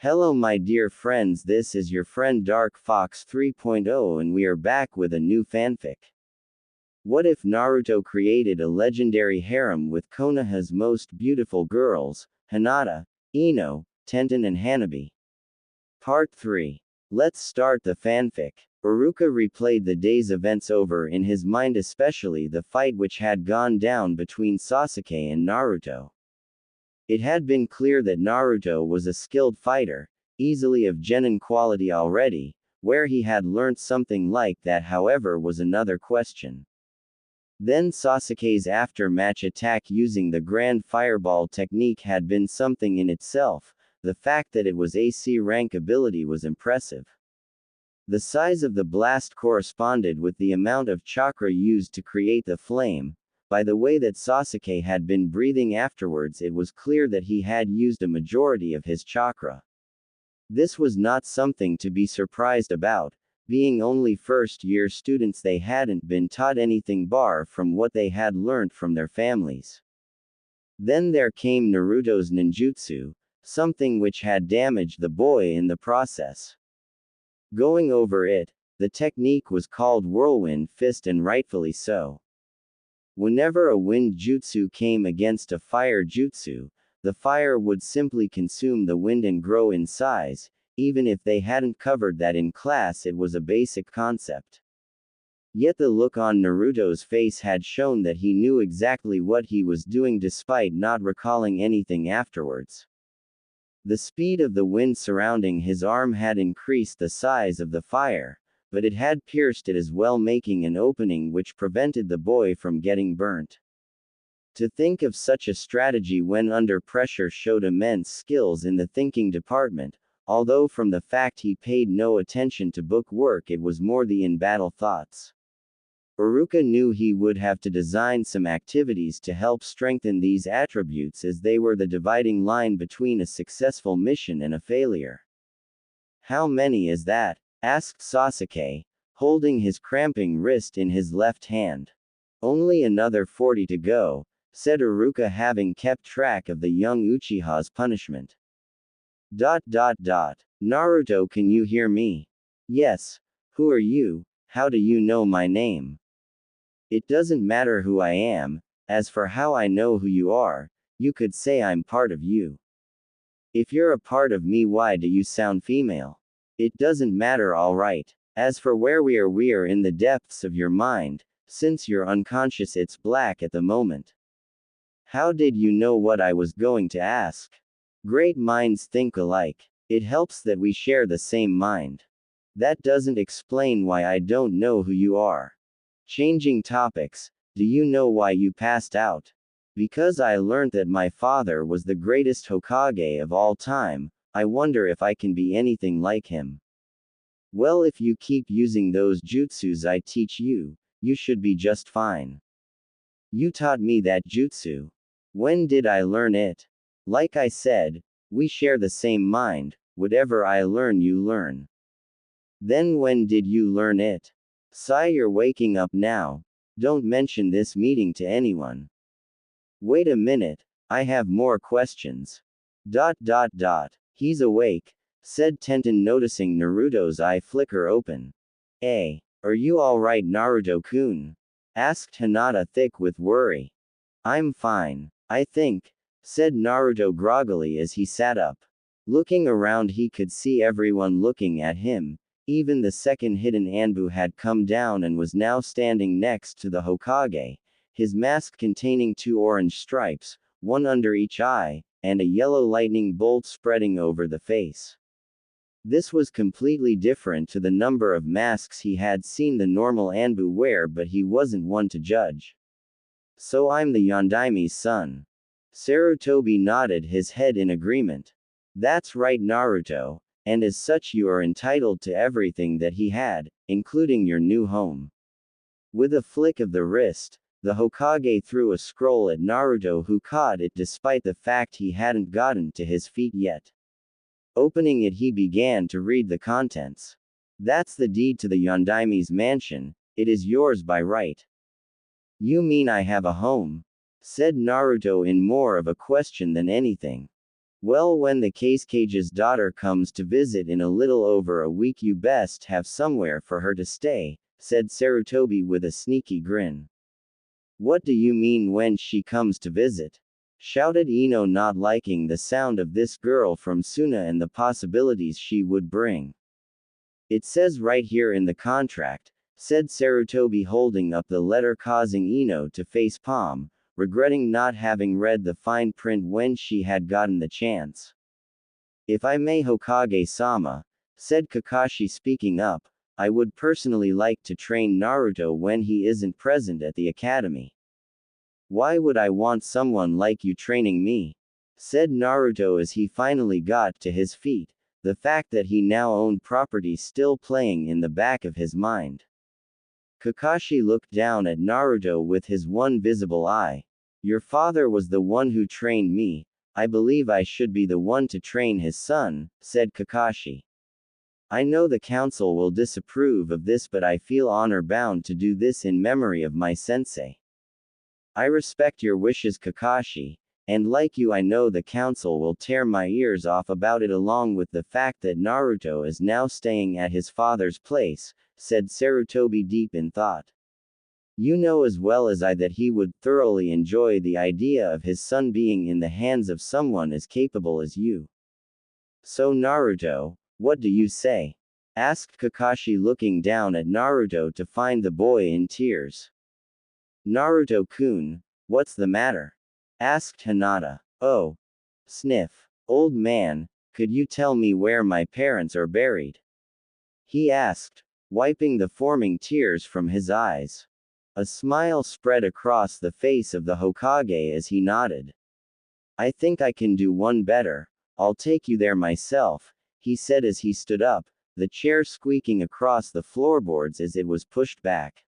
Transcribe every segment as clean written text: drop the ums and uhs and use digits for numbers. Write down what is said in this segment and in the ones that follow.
Hello my dear friends, this is your friend Dark Fox 3.0 and we are back with a new fanfic. What if Naruto created a legendary harem with Konoha's most beautiful girls, Hinata, Ino, Tenten and Hanabi? Part 3. Let's start the fanfic. Iruka replayed the day's events over in his mind, especially the fight which had gone down between Sasuke and Naruto. It had been clear that Naruto was a skilled fighter, easily of genin quality already. Where he had learnt something like that, however, was another question. Then Sasuke's after-match attack using the Grand Fireball technique had been something in itself. The fact that it was AC rank ability was impressive. The size of the blast corresponded with the amount of chakra used to create the flame. By the way that Sasuke had been breathing afterwards, it was clear that he had used a majority of his chakra. This was not something to be surprised about. Being only first-year students, they hadn't been taught anything bar from what they had learnt from their families. Then there came Naruto's ninjutsu, something which had damaged the boy in the process. Going over it, the technique was called Whirlwind Fist, and rightfully so. Whenever a wind jutsu came against a fire jutsu, the fire would simply consume the wind and grow in size. Even if they hadn't covered that in class, it was a basic concept. Yet the look on Naruto's face had shown that he knew exactly what he was doing despite not recalling anything afterwards. The speed of the wind surrounding his arm had increased the size of the fire, but it had pierced it as well, making an opening which prevented the boy from getting burnt. To think of such a strategy when under pressure showed immense skills in the thinking department, although from the fact he paid no attention to book work, it was more the in-battle thoughts. Iruka knew he would have to design some activities to help strengthen these attributes, as they were the dividing line between a successful mission and a failure. "How many is that?" asked Sasuke, holding his cramping wrist in his left hand. "Only another 40 to go," said Iruka, having kept track of the young Uchiha's punishment. Naruto, can you hear me? Yes. Who are you? How do you know my name? It doesn't matter who I am. As for how I know who you are, you could say I'm part of you. If you're a part of me, why do you sound female? It doesn't matter, alright. As for where we are in the depths of your mind. Since you're unconscious, it's black at the moment. How did you know what I was going to ask? Great minds think alike. It helps that we share the same mind. That doesn't explain why I don't know who you are. Changing topics, do you know why you passed out? Because I learned that my father was the greatest Hokage of all time. I wonder if I can be anything like him. Well, if you keep using those jutsus I teach you, you should be just fine. You taught me that jutsu. When did I learn it? Like I said, we share the same mind. Whatever I learn, you learn. Then when did you learn it? Sai, you're waking up now. Don't mention this meeting to anyone. Wait a minute, I have more questions. He's awake, said Tenten, noticing Naruto's eye flicker open. Are you alright, Naruto-kun? Asked Hinata, thick with worry. I'm fine, I think, said Naruto groggily as he sat up. Looking around, he could see everyone looking at him. Even the second hidden Anbu had come down and was now standing next to the Hokage, his mask containing 2 orange stripes, one under each eye, and a yellow lightning bolt spreading over the face. This was completely different to the number of masks he had seen the normal Anbu wear, but he wasn't one to judge. So I'm the Yondaimi's son. Sarutobi nodded his head in agreement. That's right, Naruto, and as such you are entitled to everything that he had, including your new home. With a flick of the wrist, the Hokage threw a scroll at Naruto, who caught it despite the fact he hadn't gotten to his feet yet. Opening it, he began to read the contents. That's the deed to the Yondaimi's mansion. It is yours by right. You mean I have a home? Said Naruto in more of a question than anything. Well, when the Cage's daughter comes to visit in a little over a week, you best have somewhere for her to stay, said Sarutobi with a sneaky grin. What do you mean when she comes to visit? Shouted Ino, not liking the sound of this girl from Suna and the possibilities she would bring. It says right here in the contract, said Sarutobi, holding up the letter, causing Ino to facepalm, regretting not having read the fine print when she had gotten the chance. If I may, Hokage-sama, said Kakashi, speaking up, I would personally like to train Naruto when he isn't present at the academy. Why would I want someone like you training me? Said Naruto as he finally got to his feet, the fact that he now owned property still playing in the back of his mind. Kakashi looked down at Naruto with his one visible eye. Your father was the one who trained me, I believe I should be the one to train his son, said Kakashi. I know the council will disapprove of this, but I feel honor bound to do this in memory of my sensei. I respect your wishes, Kakashi, and like you, I know the council will tear my ears off about it, along with the fact that Naruto is now staying at his father's place, said Sarutobi, deep in thought. You know as well as I that he would thoroughly enjoy the idea of his son being in the hands of someone as capable as you. So Naruto, what do you say? Asked Kakashi, looking down at Naruto to find the boy in tears. Naruto-kun, what's the matter? Asked Hinata. Oh. Sniff. Old man, could you tell me where my parents are buried? He asked, wiping the forming tears from his eyes. A smile spread across the face of the Hokage as he nodded. I think I can do one better. I'll take you there myself, he said as he stood up, the chair squeaking across the floorboards as it was pushed back.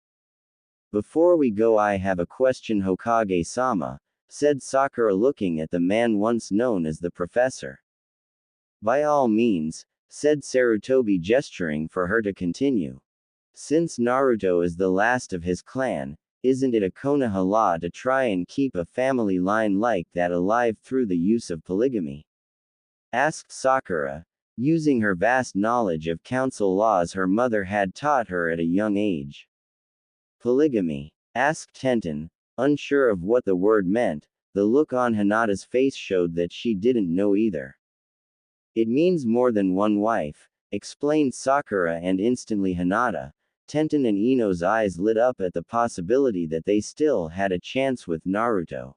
Before we go, I have a question, Hokage-sama, said Sakura, looking at the man once known as the professor. By all means, said Sarutobi, gesturing for her to continue. Since Naruto is the last of his clan, isn't it a Konoha law to try and keep a family line like that alive through the use of polygamy? Asked Sakura, using her vast knowledge of council laws her mother had taught her at a young age. Polygamy? Asked Tenten, unsure of what the word meant. The look on Hinata's face showed that she didn't know either. It means more than one wife, explained Sakura, and instantly Hinata, Tenten and Ino's eyes lit up at the possibility that they still had a chance with Naruto.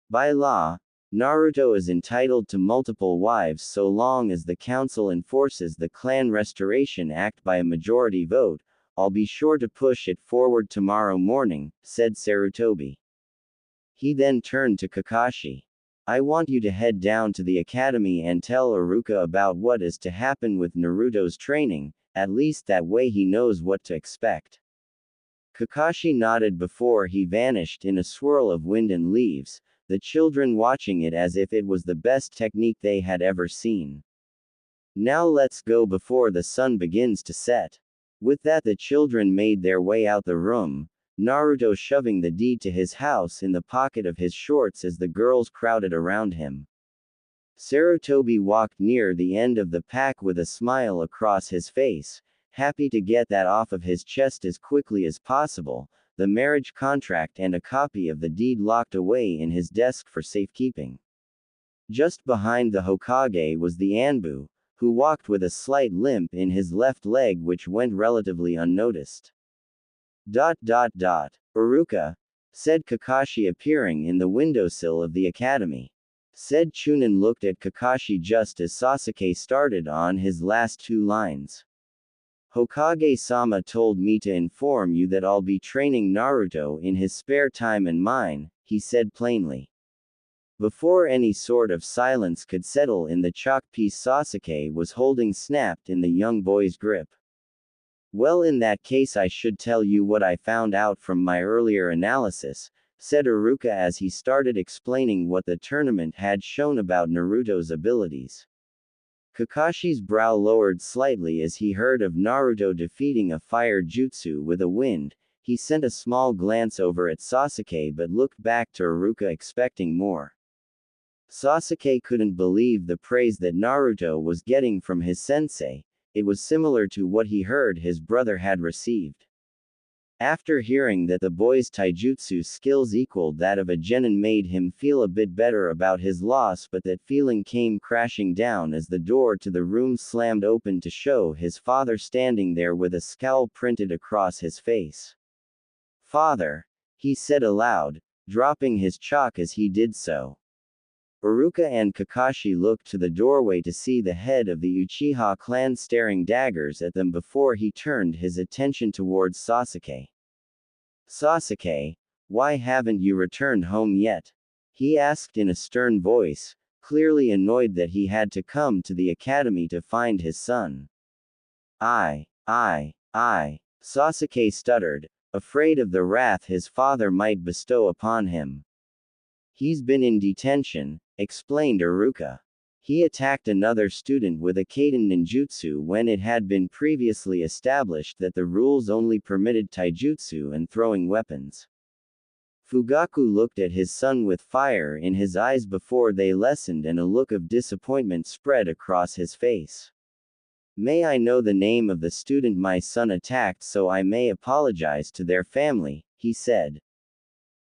By law, Naruto is entitled to multiple wives so long as the council enforces the Clan Restoration Act by a majority vote. I'll be sure to push it forward tomorrow morning, said Sarutobi. He then turned to Kakashi. I want you to head down to the academy and tell Iruka about what is to happen with Naruto's training, at least that way he knows what to expect. Kakashi nodded before he vanished in a swirl of wind and leaves, the children watching it as if it was the best technique they had ever seen. Now let's go before the sun begins to set. With that, the children made their way out the room, Naruto shoving the deed to his house in the pocket of his shorts as the girls crowded around him. Sarutobi walked near the end of the pack with a smile across his face, happy to get that off of his chest as quickly as possible, the marriage contract and a copy of the deed locked away in his desk for safekeeping. Just behind the Hokage was the Anbu, who walked with a slight limp in his left leg which went relatively unnoticed. Iruka, said Kakashi, appearing in the windowsill of the academy. Said Chunin looked at Kakashi just as Sasuke started on his last two lines. Hokage-sama told me to inform you that I'll be training Naruto in his spare time and mine, he said plainly. Before any sort of silence could settle in, the chalk piece Sasuke was holding snapped in the young boy's grip. Well, in that case I should tell you what I found out from my earlier analysis, said Iruka as he started explaining what the tournament had shown about Naruto's abilities. Kakashi's brow lowered slightly as he heard of Naruto defeating a fire jutsu with a wind. He sent a small glance over at Sasuke but looked back to Iruka expecting more. Sasuke couldn't believe the praise that Naruto was getting from his sensei. It was similar to what he heard his brother had received. After hearing that the boy's taijutsu skills equaled that of a genin made him feel a bit better about his loss, but that feeling came crashing down as the door to the room slammed open to show his father standing there with a scowl printed across his face. "Father," he said aloud, dropping his chalk as he did so. Iruka and Kakashi looked to the doorway to see the head of the Uchiha clan staring daggers at them before he turned his attention towards Sasuke. "Sasuke, why haven't you returned home yet?" he asked in a stern voice, clearly annoyed that he had to come to the academy to find his son. I, Sasuke stuttered, afraid of the wrath his father might bestow upon him. "He's been in detention," explained Iruka. "He attacked another student with a Kaiden ninjutsu when it had been previously established that the rules only permitted taijutsu and throwing weapons." Fugaku looked at his son with fire in his eyes before they lessened and a look of disappointment spread across his face. "May I know the name of the student my son attacked so I may apologize to their family," he said.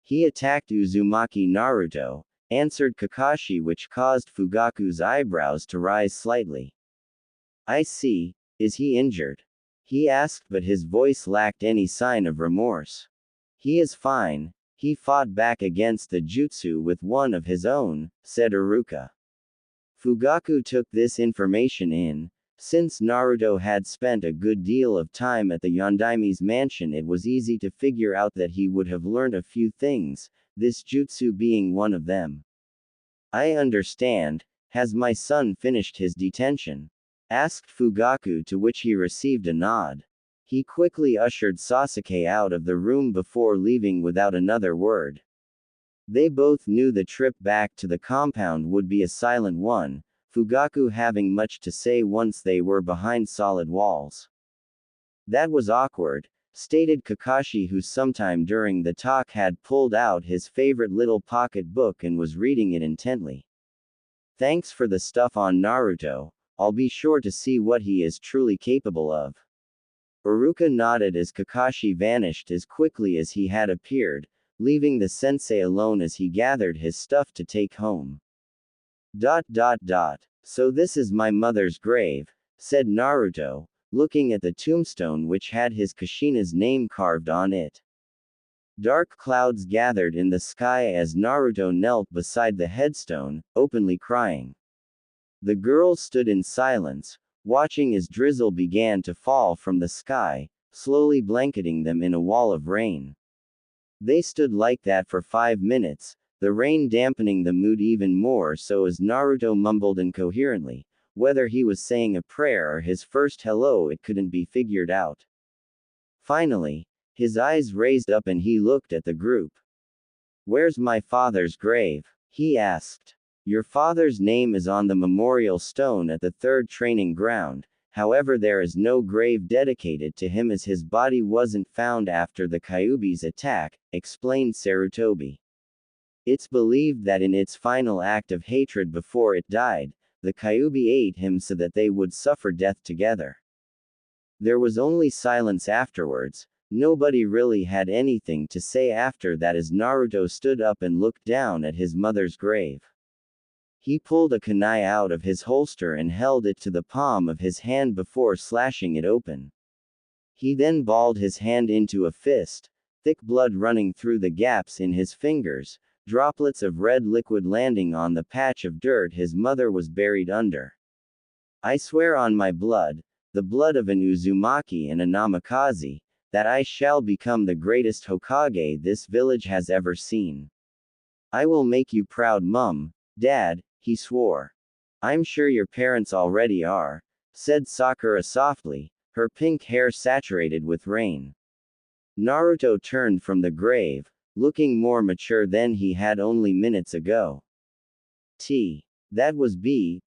"He attacked Uzumaki Naruto," answered Kakashi, which caused Fugaku's eyebrows to rise slightly. "I see, is he injured?" he asked, but his voice lacked any sign of remorse. "He is fine, he fought back against the jutsu with one of his own," said Iruka. Fugaku took this information in. Since Naruto had spent a good deal of time at the Yondaime's mansion, it was easy to figure out that he would have learned a few things, this jutsu being one of them. "I understand. Has my son finished his detention?" asked Fugaku, to which he received a nod. He quickly ushered Sasuke out of the room before leaving without another word. They both knew the trip back to the compound would be a silent one, Fugaku having much to say once they were behind solid walls. "That was awkward," stated Kakashi, who sometime during the talk had pulled out his favorite little pocket book and was reading it intently. "Thanks for the stuff on Naruto, I'll be sure to see what he is truly capable of." Iruka nodded as Kakashi vanished as quickly as he had appeared, leaving the sensei alone as he gathered his stuff to take home. "So this is my mother's grave," said Naruto, looking at the tombstone which had his Kushina's name carved on it. Dark clouds gathered in the sky as Naruto knelt beside the headstone, openly crying. The girls stood in silence, watching as drizzle began to fall from the sky, slowly blanketing them in a wall of rain. They stood like that for 5 minutes, the rain dampening the mood even more so as Naruto mumbled incoherently. Whether he was saying a prayer or his first hello, it couldn't be figured out. Finally, his eyes raised up and he looked at the group. "Where's my father's grave?" he asked. "Your father's name is on the memorial stone at the 3rd training ground, however there is no grave dedicated to him as his body wasn't found after the Kyuubi's attack," explained Sarutobi. "It's believed that in its final act of hatred before it died, the Kyuubi ate him so that they would suffer death together." There was only silence afterwards. Nobody really had anything to say after that as Naruto stood up and looked down at his mother's grave. He pulled a kunai out of his holster and held it to the palm of his hand before slashing it open. He then balled his hand into a fist, thick blood running through the gaps in his fingers, droplets of red liquid landing on the patch of dirt his mother was buried under. "I swear on my blood, the blood of an Uzumaki and a Namikaze, that I shall become the greatest Hokage this village has ever seen. I will make you proud, Mum, Dad," he swore. "I'm sure your parents already are," said Sakura softly, her pink hair saturated with rain. Naruto turned from the grave, looking more mature than he had only minutes ago. "That was brave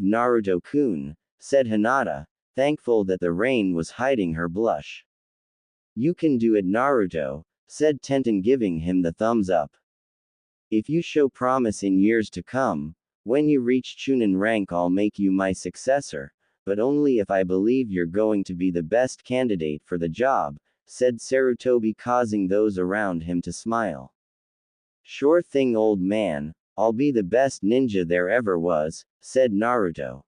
Naruto-kun," said Hinata, thankful that the rain was hiding her blush. "You can do it, Naruto," said Tenten, giving him the thumbs up. If you show promise in years to come, when you reach Chunin rank I'll make you my successor, but only if I believe you're going to be the best candidate for the job, said Sarutobi, causing those around him to smile. Sure thing, old man, I'll be the best ninja there ever was, said Naruto.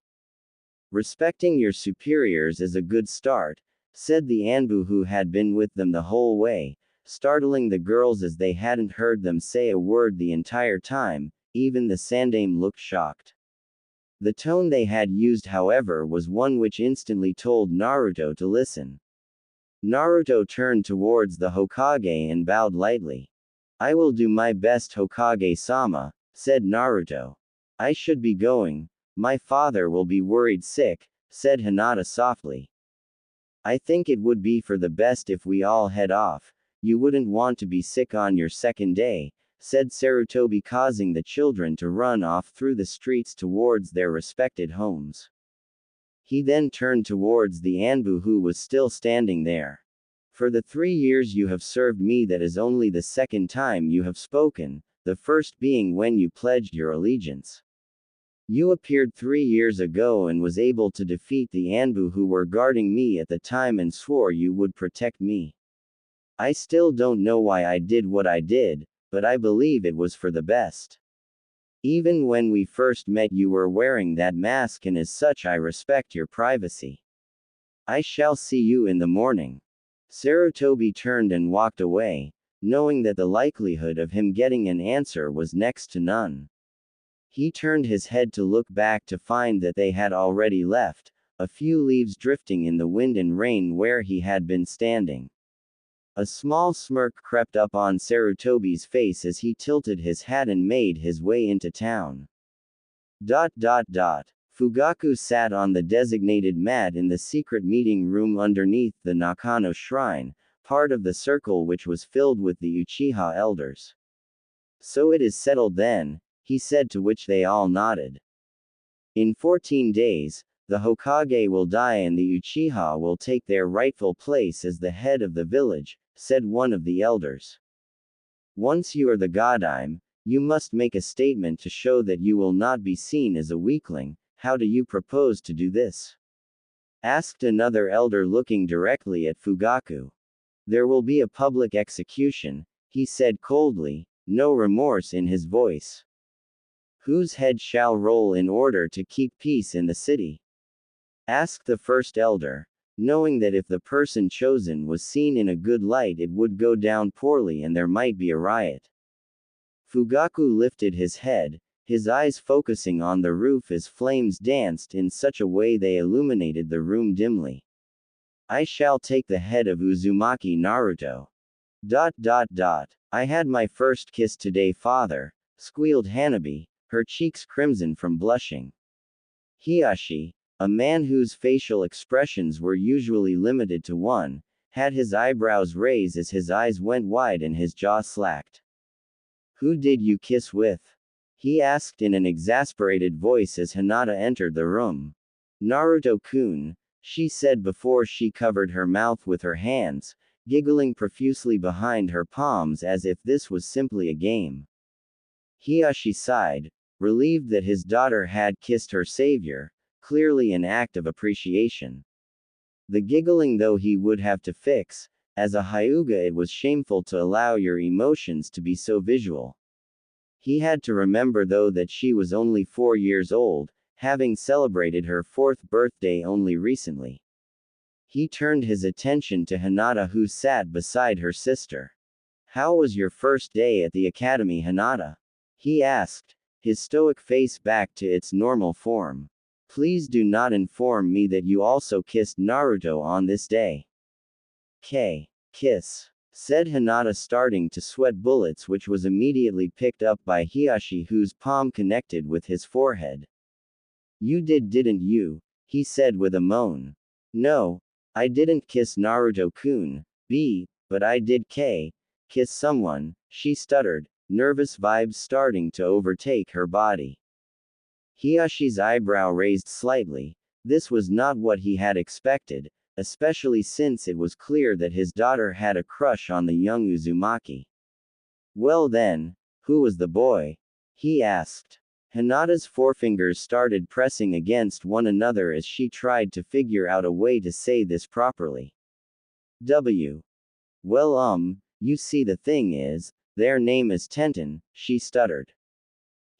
Respecting your superiors is a good start, said the Anbu who had been with them the whole way, startling the girls as they hadn't heard them say a word the entire time. Even the Sandaime looked shocked. The tone they had used, however, was one which instantly told Naruto to listen. Naruto turned towards the Hokage and bowed lightly. I will do my best, Hokage-sama, said Naruto. I should be going. My father will be worried sick, said Hinata softly. I think it would be for the best if we all head off. You wouldn't want to be sick on your second day, said Sarutobi, causing the children to run off through the streets towards their respected homes. He then turned towards the Anbu who was still standing there. For the 3 years you have served me, that is only the second time you have spoken, the first being when you pledged your allegiance. You appeared 3 years ago and was able to defeat the Anbu who were guarding me at the time and swore you would protect me. I still don't know why I did what I did, but I believe it was for the best. Even when we first met you were wearing that mask, and as such I respect your privacy. I shall see you in the morning. Sarutobi turned and walked away, knowing that the likelihood of him getting an answer was next to none. He turned his head to look back to find that they had already left, a few leaves drifting in the wind and rain where he had been standing. A small smirk crept up on Sarutobi's face as he tilted his hat and made his way into town. Fugaku sat on the designated mat in the secret meeting room underneath the Nakano shrine, part of the circle which was filled with the Uchiha elders. So it is settled then, he said, to which they all nodded. In 14 days, the Hokage will die and the Uchiha will take their rightful place as the head of the village, said one of the elders. Once you are the Godime, you must make a statement to show that you will not be seen as a weakling. How do you propose to do this? Asked another elder, looking directly at Fugaku. There will be a public execution, he said coldly, no remorse in his voice. Whose head shall roll in order to keep peace in the city? Asked the first elder, knowing that if the person chosen was seen in a good light it would go down poorly and there might be a riot. Fugaku lifted his head, his eyes focusing on the roof as flames danced in such a way they illuminated the room dimly. I shall take the head of Uzumaki Naruto. I had my first kiss today, father, squealed Hanabi, her cheeks crimson from blushing. Hiyashi, a man whose facial expressions were usually limited to one, had his eyebrows raised as his eyes went wide and his jaw slacked. Who did you kiss with? He asked in an exasperated voice as Hinata entered the room. Naruto-kun, she said before she covered her mouth with her hands, giggling profusely behind her palms as if this was simply a game. Hiyashi sighed, relieved that his daughter had kissed her savior, clearly an act of appreciation. The giggling though he would have to fix, as a Hyuga it was shameful to allow your emotions to be so visual. He had to remember though that she was only 4 years old, having celebrated her 4th birthday only recently. He turned his attention to Hinata who sat beside her sister. How was your first day at the academy, Hinata? He asked, his stoic face back to its normal form. Please do not inform me that you also kissed Naruto on this day. Kiss, said Hinata, starting to sweat bullets, which was immediately picked up by Hiyashi whose palm connected with his forehead. You didn't you? He said with a moan. No, I didn't kiss Naruto-kun, but I did kiss someone, she stuttered, nervous vibes starting to overtake her body. Hiyashi's eyebrow raised slightly. This was not what he had expected, especially since it was clear that his daughter had a crush on the young Uzumaki. Well then, Who was the boy? He asked. Hinata's forefingers started pressing against one another as she tried to figure out a way to say this properly. Well, you see, the thing is, their name is Tenten, she stuttered.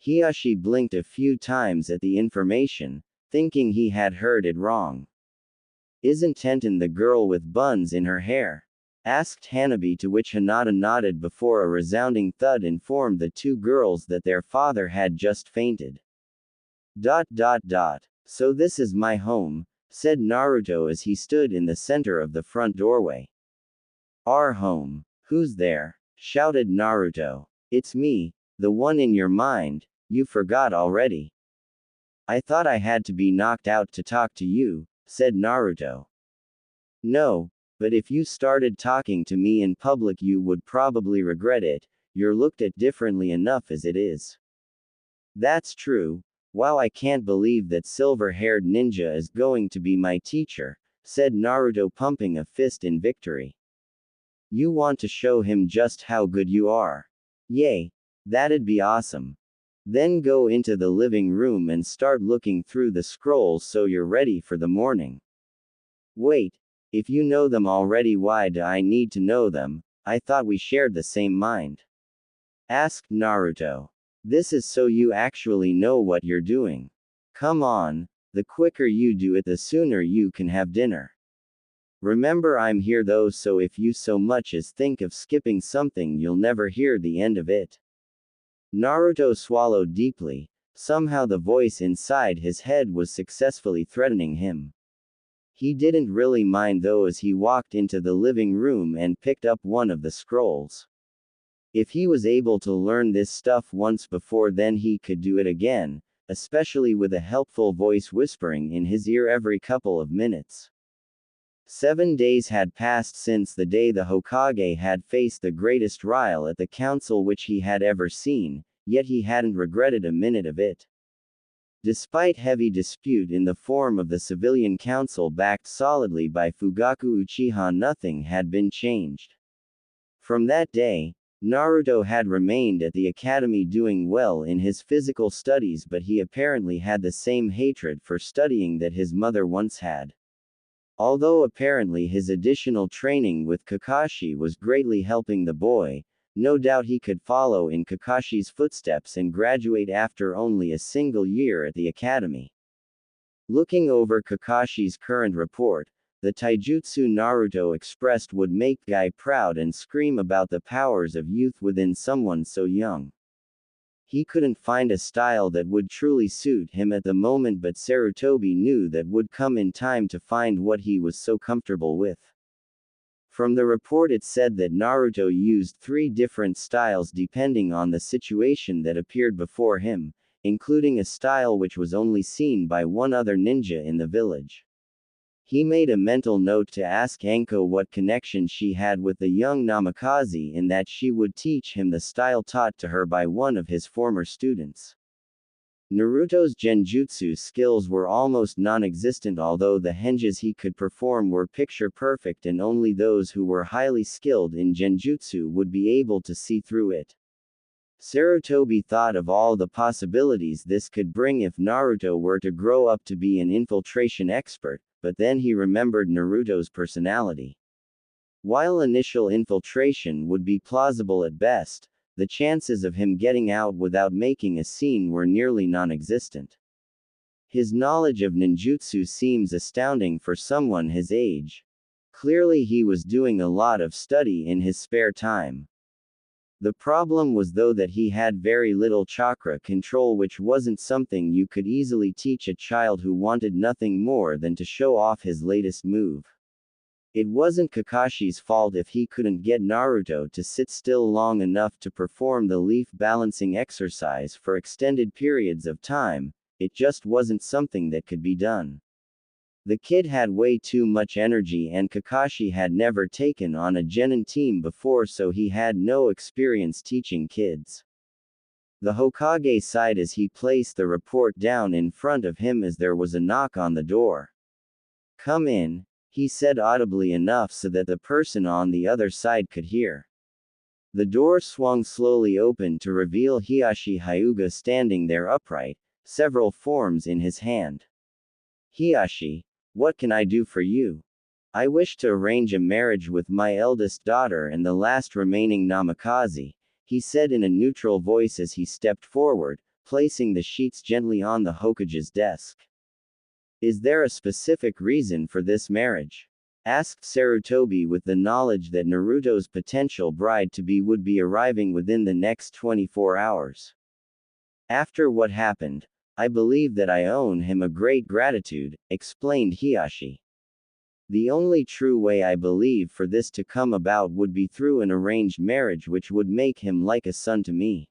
Hiyashi blinked a few times at the information, thinking he had heard it wrong. Isn't Tenten the girl with buns in her hair? Asked Hanabi, to which Hinata nodded before a resounding thud informed the two girls that their father had just fainted. So this is my home, said Naruto as he stood in the center of the front doorway. Our home. Who's there? Shouted Naruto. It's me, the one in your mind, you forgot already. I thought I had to be knocked out to talk to you, said Naruto. No, but if you started talking to me in public you would probably regret it, you're looked at differently enough as it is. That's true. Wow, I can't believe that silver-haired ninja is going to be my teacher, said Naruto, pumping a fist in victory. You want to show him just how good you are. Yay. That'd be awesome. Then go into the living room and start looking through the scrolls so you're ready for the morning. Wait. If you know them already, why do I need to know them? I thought we shared the same mind. Asked Naruto. This is so you actually know what you're doing. Come on, the quicker you do it the sooner you can have dinner. Remember, I'm here though, so if you so much as think of skipping something you'll never hear the end of it. Naruto swallowed deeply. Somehow the voice inside his head was successfully threatening him. He didn't really mind though as he walked into the living room and picked up one of the scrolls. If he was able to learn this stuff once before, then he could do it again, especially with a helpful voice whispering in his ear every couple of minutes. 7 days had passed since the day the Hokage had faced the greatest rival at the council which he had ever seen, yet he hadn't regretted a minute of it. Despite heavy dispute in the form of the civilian council backed solidly by Fugaku Uchiha, nothing had been changed. From that day, Naruto had remained at the academy doing well in his physical studies, but he apparently had the same hatred for studying that his mother once had. Although apparently his additional training with Kakashi was greatly helping the boy, no doubt he could follow in Kakashi's footsteps and graduate after only a single year at the academy. Looking over Kakashi's current report, the taijutsu Naruto expressed would make Guy proud and scream about the powers of youth within someone so young. He couldn't find a style that would truly suit him at the moment, but Sarutobi knew that would come in time to find what he was so comfortable with. From the report it said that Naruto used 3 different styles depending on the situation that appeared before him, including a style which was only seen by one other ninja in the village. He made a mental note to ask Anko what connection she had with the young Namikaze, in that she would teach him the style taught to her by one of his former students. Naruto's genjutsu skills were almost non-existent, although the henges he could perform were picture perfect and only those who were highly skilled in genjutsu would be able to see through it. Sarutobi thought of all the possibilities this could bring if Naruto were to grow up to be an infiltration expert, but then he remembered Naruto's personality. While initial infiltration would be plausible at best, the chances of him getting out without making a scene were nearly non-existent. His knowledge of ninjutsu seems astounding for someone his age. Clearly he was doing a lot of study in his spare time. The problem was though that he had very little chakra control, which wasn't something you could easily teach a child who wanted nothing more than to show off his latest move. It wasn't Kakashi's fault if he couldn't get Naruto to sit still long enough to perform the leaf balancing exercise for extended periods of time, it just wasn't something that could be done. The kid had way too much energy and Kakashi had never taken on a genin team before, so he had no experience teaching kids. The Hokage sighed as he placed the report down in front of him as there was a knock on the door. "Come in," he said audibly enough so that the person on the other side could hear. The door swung slowly open to reveal Hiashi Hyuga standing there upright, several forms in his hand. Hiashi, what can I do for you? I wish to arrange a marriage with my eldest daughter and the last remaining Namikaze, he said in a neutral voice as he stepped forward, placing the sheets gently on the Hokage's desk. Is there a specific reason for this marriage? Asked Sarutobi with the knowledge that Naruto's potential bride-to-be would be arriving within the next 24 hours. After what happened, I believe that I owe him a great gratitude, explained Hiashi. The only true way I believe for this to come about would be through an arranged marriage which would make him like a son to me.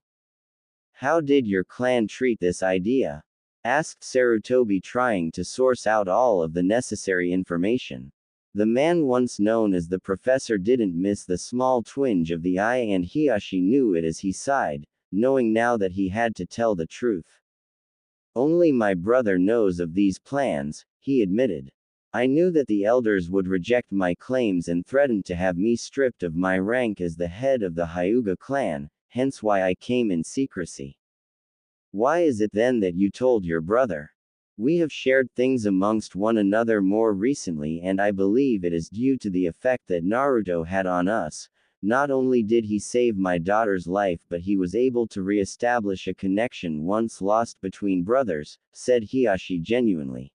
How did your clan treat this idea? Asked Sarutobi, trying to source out all of the necessary information. The man once known as the professor didn't miss the small twinge of the eye, and Hiashi knew it as he sighed, knowing now that he had to tell the truth. Only my brother knows of these plans, he admitted. I knew that the elders would reject my claims and threatened to have me stripped of my rank as the head of the Hyuga clan, hence why I came in secrecy. Why is it then that you told your brother? We have shared things amongst one another more recently, and I believe it is due to the effect that Naruto had on us. Not only did he save my daughter's life, but he was able to re-establish a connection once lost between brothers, said Hiashi genuinely.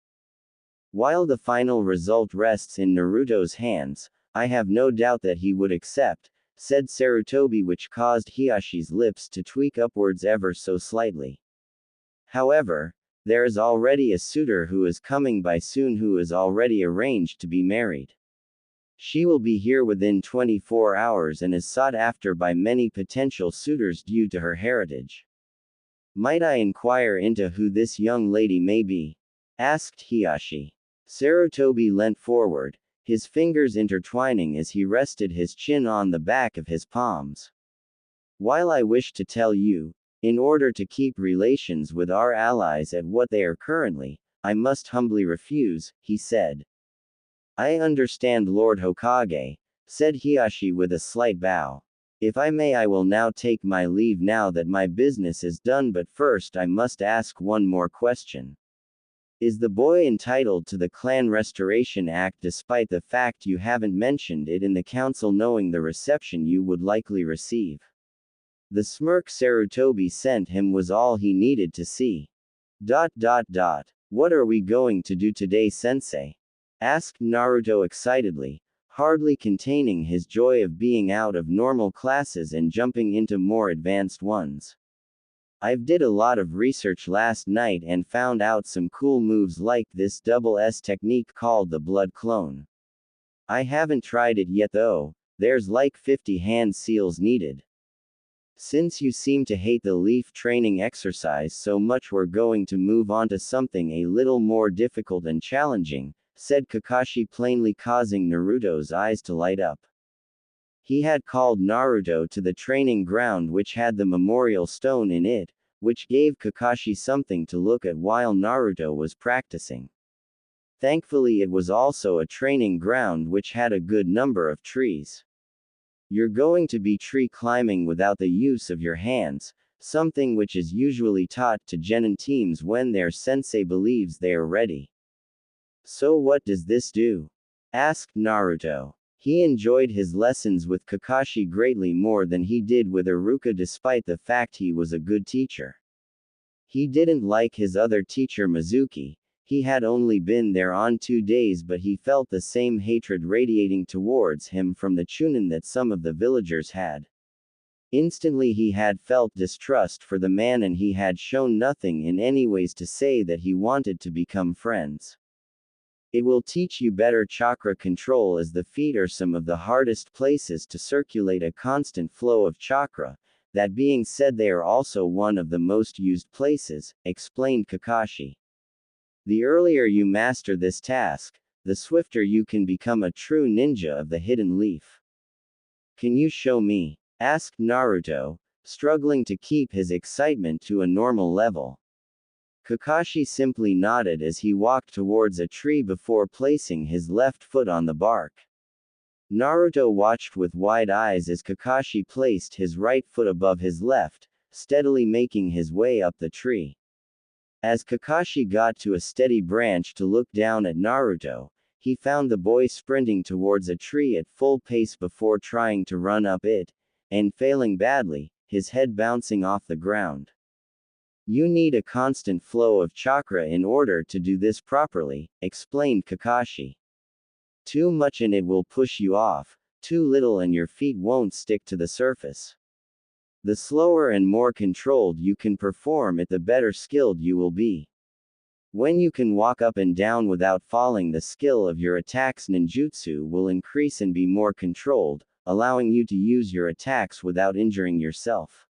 While the final result rests in Naruto's hands, I have no doubt that he would accept, said Sarutobi, which caused Hiashi's lips to tweak upwards ever so slightly. However, there is already a suitor who is coming by soon who is already arranged to be married. She will be here within 24 hours and is sought after by many potential suitors due to her heritage. Might I inquire into who this young lady may be? Asked Hiashi. Sarutobi leant forward, his fingers intertwining as he rested his chin on the back of his palms. While I wish to tell you, in order to keep relations with our allies at what they are currently, I must humbly refuse, he said. I understand, Lord Hokage, said Hiashi with a slight bow. If I may, I will now take my leave now that my business is done, but first I must ask one more question. Is the boy entitled to the Clan Restoration Act despite the fact you haven't mentioned it in the council, knowing the reception you would likely receive? The smirk Sarutobi sent him was all he needed to see. What are we going to do today, sensei? Asked Naruto excitedly, hardly containing his joy of being out of normal classes and jumping into more advanced ones. I've did a lot of research last night and found out some cool moves like this double S technique called the blood clone. I haven't tried it yet though, there's like 50 hand seals needed. Since you seem to hate the leaf training exercise so much, we're going to move on to something a little more difficult and challenging, said Kakashi, plainly causing Naruto's eyes to light up. He had called Naruto to the training ground which had the memorial stone in it, which gave Kakashi something to look at while Naruto was practicing. Thankfully, it was also a training ground which had a good number of trees. You're going to be tree climbing without the use of your hands, something which is usually taught to genin teams when their sensei believes they are ready. So what does this do? Asked Naruto. He enjoyed his lessons with Kakashi greatly more than he did with Iruka, despite the fact he was a good teacher. He didn't like his other teacher Mizuki. He had only been there on 2 days, but he felt the same hatred radiating towards him from the Chunin that some of the villagers had. Instantly he had felt distrust for the man, and he had shown nothing in any ways to say that he wanted to become friends. It will teach you better chakra control, as the feet are some of the hardest places to circulate a constant flow of chakra. That being said, they are also one of the most used places, explained Kakashi. The earlier you master this task, the swifter you can become a true ninja of the hidden leaf. Can you show me? Asked Naruto, struggling to keep his excitement to a normal level. Kakashi simply nodded as he walked towards a tree before placing his left foot on the bark. Naruto watched with wide eyes as Kakashi placed his right foot above his left, steadily making his way up the tree. As Kakashi got to a steady branch to look down at Naruto, he found the boy sprinting towards a tree at full pace before trying to run up it, and failing badly, his head bouncing off the ground. You need a constant flow of chakra in order to do this properly, explained Kakashi. Too much and it will push you off, too little and your feet won't stick to the surface. The slower and more controlled you can perform it, the better skilled you will be. When you can walk up and down without falling, the skill of your attacks ninjutsu will increase and be more controlled, allowing you to use your attacks without injuring yourself.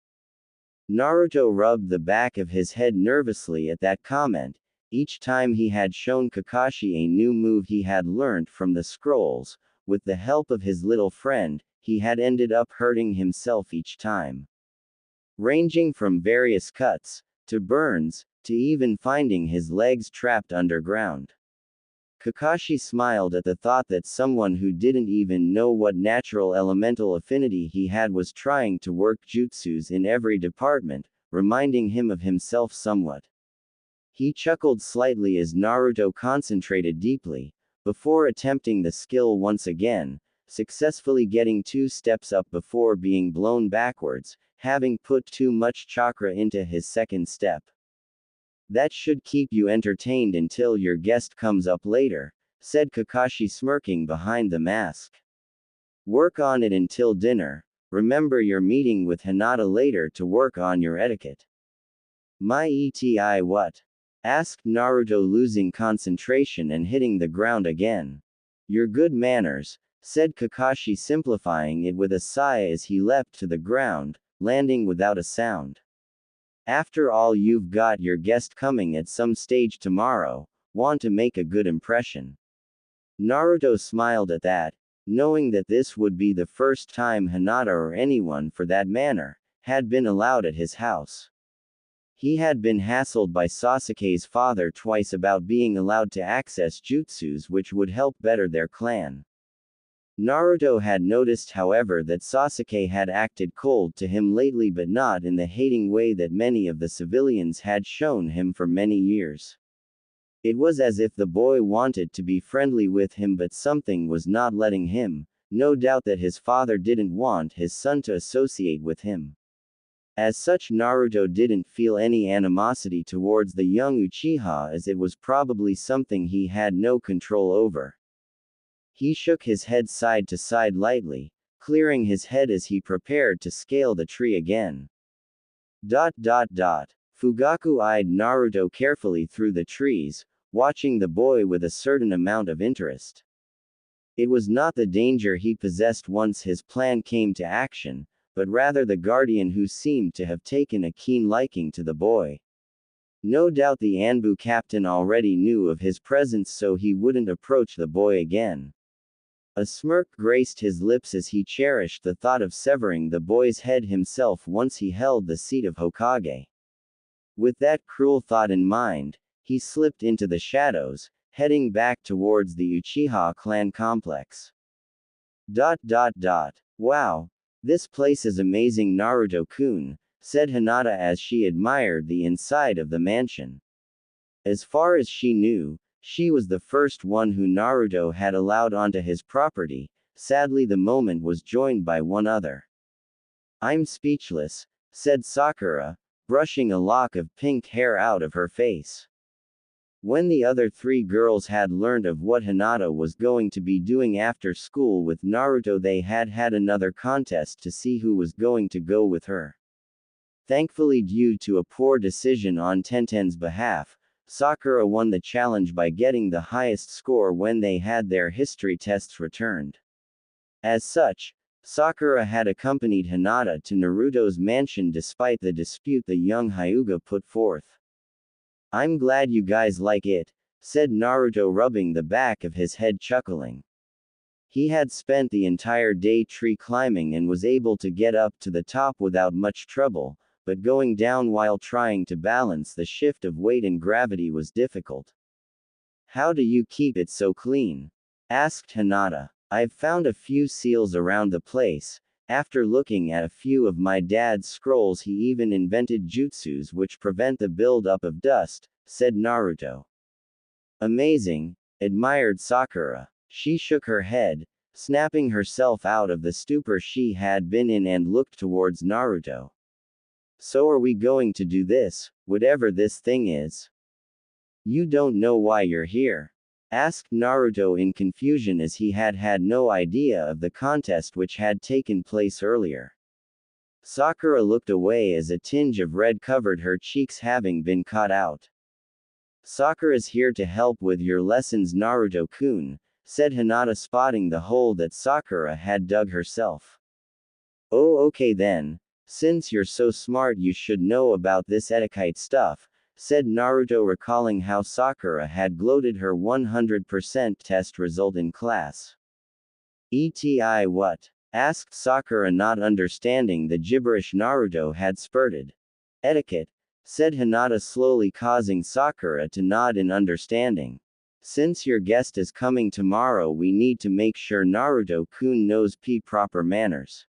Naruto rubbed the back of his head nervously at that comment. Each time he had shown Kakashi a new move he had learned from the scrolls, with the help of his little friend, he had ended up hurting himself each time. Ranging from various cuts, to burns, to even finding his legs trapped underground. Kakashi smiled at the thought that someone who didn't even know what natural elemental affinity he had was trying to work jutsus in every department, reminding him of himself somewhat. He chuckled slightly as Naruto concentrated deeply, before attempting the skill once again, successfully getting 2 steps up before being blown backwards, having put too much chakra into his second step. That should keep you entertained until your guest comes up later, said Kakashi smirking behind the mask. Work on it until dinner. Remember your meeting with Hinata later to work on your etiquette. My eti what? Asked Naruto, losing concentration and hitting the ground again. Your good manners, said Kakashi, simplifying it with a sigh as he leapt to the ground, landing without a sound. After all, you've got your guest coming at some stage tomorrow, want to make a good impression. Naruto smiled at that, knowing that this would be the first time Hinata, or anyone for that matter, had been allowed at his house. He had been hassled by Sasuke's father twice about being allowed to access jutsus which would help better their clan. Naruto had noticed, however, that Sasuke had acted cold to him lately, but not in the hating way that many of the civilians had shown him for many years. It was as if the boy wanted to be friendly with him, but something was not letting him. No doubt that his father didn't want his son to associate with him. As such, Naruto didn't feel any animosity towards the young Uchiha, as it was probably something he had no control over. He shook his head side to side lightly, clearing his head as he prepared to scale the tree again. Fugaku eyed Naruto carefully through the trees, watching the boy with a certain amount of interest. It was not the danger he possessed once his plan came to action, but rather the guardian who seemed to have taken a keen liking to the boy. No doubt the Anbu captain already knew of his presence, so he wouldn't approach the boy again. A smirk graced his lips as he cherished the thought of severing the boy's head himself once he held the seat of Hokage. With that cruel thought in mind, he slipped into the shadows, heading back towards the Uchiha clan complex. Wow! This place is amazing, Naruto-kun, said Hinata as she admired the inside of the mansion. As far as she knew, she was the first one who Naruto had allowed onto his property. Sadly, the moment was joined by one other. I'm speechless, said Sakura, brushing a lock of pink hair out of her face. When the other 3 girls had learned of what Hinata was going to be doing after school with Naruto, they had had another contest to see who was going to go with her. Thankfully, due to a poor decision on Tenten's behalf, Sakura won the challenge by getting the highest score when they had their history tests returned. As such, Sakura had accompanied Hinata to Naruto's mansion despite the dispute the young Hyuga put forth. I'm glad you guys like it, said Naruto, rubbing the back of his head, chuckling. He had spent the entire day tree climbing and was able to get up to the top without much trouble, but going down while trying to balance the shift of weight and gravity was difficult. How do you keep it so clean? Asked Hinata. I've found a few seals around the place. After looking at a few of my dad's scrolls, he even invented jutsus which prevent the buildup of dust, said Naruto. Amazing, admired Sakura. She shook her head, snapping herself out of the stupor she had been in, and looked towards Naruto. So are we going to do this, whatever this thing is? You don't know why you're here? Asked Naruto in confusion, as he had had no idea of the contest which had taken place earlier. Sakura looked away as a tinge of red covered her cheeks, having been caught out. Sakura's here to help with your lessons, Naruto-kun, said Hinata, spotting the hole that Sakura had dug herself. Oh, okay then. Since you're so smart, you should know about this etiquette stuff, said Naruto, recalling how Sakura had gloated her 100% test result in class. "Eti what?" asked Sakura, not understanding the gibberish Naruto had spurted. "Etiquette," said Hinata slowly, causing Sakura to nod in understanding. "Since your guest is coming tomorrow, we need to make sure Naruto-kun knows proper manners."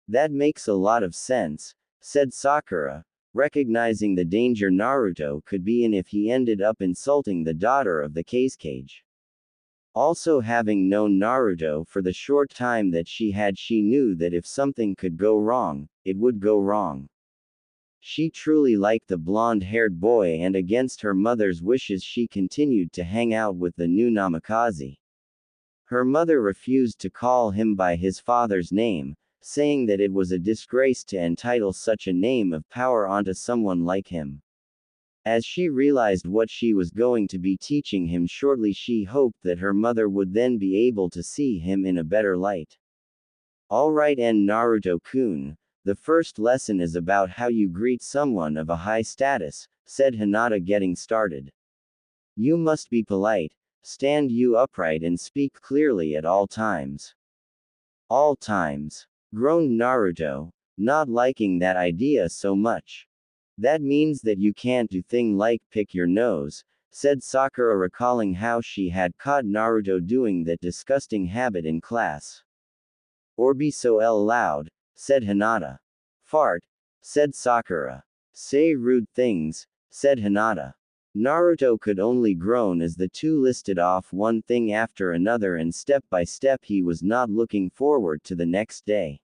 "That makes a lot of sense," said Sakura, recognizing the danger Naruto could be in if he ended up insulting the daughter of the Kazekage. Also, having known Naruto for the short time that she had, she knew that if something could go wrong, it would go wrong. She truly liked the blonde-haired boy, and against her mother's wishes she continued to hang out with the new Namikaze. Her mother refused to call him by his father's name, saying that it was a disgrace to entitle such a name of power onto someone like him. As she realized what she was going to be teaching him shortly, she hoped that her mother would then be able to see him in a better light. Alright, and Naruto-kun, the first lesson is about how you greet someone of a high status, said Hinata, getting started. You must be polite, stand you upright, and speak clearly at all times. All times, groaned Naruto, not liking that idea so much. That means that you can't do thing like pick your nose, said Sakura, recalling how she had caught Naruto doing that disgusting habit in class. Or be so loud, said Hinata. Fart, said Sakura. Say rude things, said Hinata. Naruto could only groan as the two listed off one thing after another, and step by step he was not looking forward to the next day.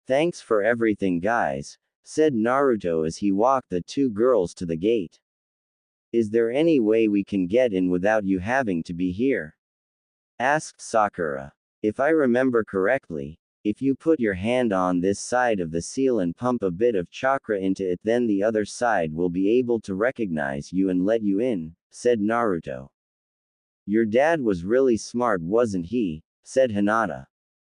Thanks for everything, guys, said Naruto as he walked the two girls to the gate. Is there any way we can get in without you having to be here? Asked Sakura. If I remember correctly, if you put your hand on this side of the seal and pump a bit of chakra into it, then the other side will be able to recognize you and let you in, said Naruto. Your dad was really smart, wasn't he? Said Hinata.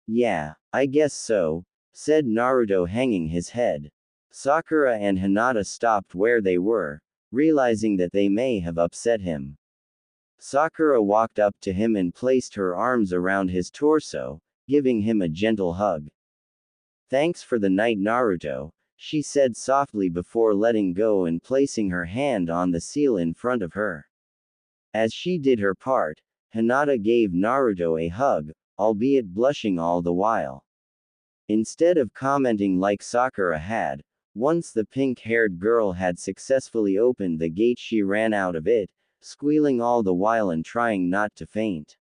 Yeah, I guess so, said Naruto, hanging his head. Sakura and Hinata stopped where they were, realizing that they may have upset him. Sakura walked up to him and placed her arms around his torso, giving him a gentle hug. Thanks for the night, Naruto, she said softly before letting go and placing her hand on the seal in front of her. As she did her part, Hinata gave Naruto a hug, albeit blushing all the while. Instead of commenting like Sakura had, once the pink-haired girl had successfully opened the gate, she ran out of it, squealing all the while and trying not to faint.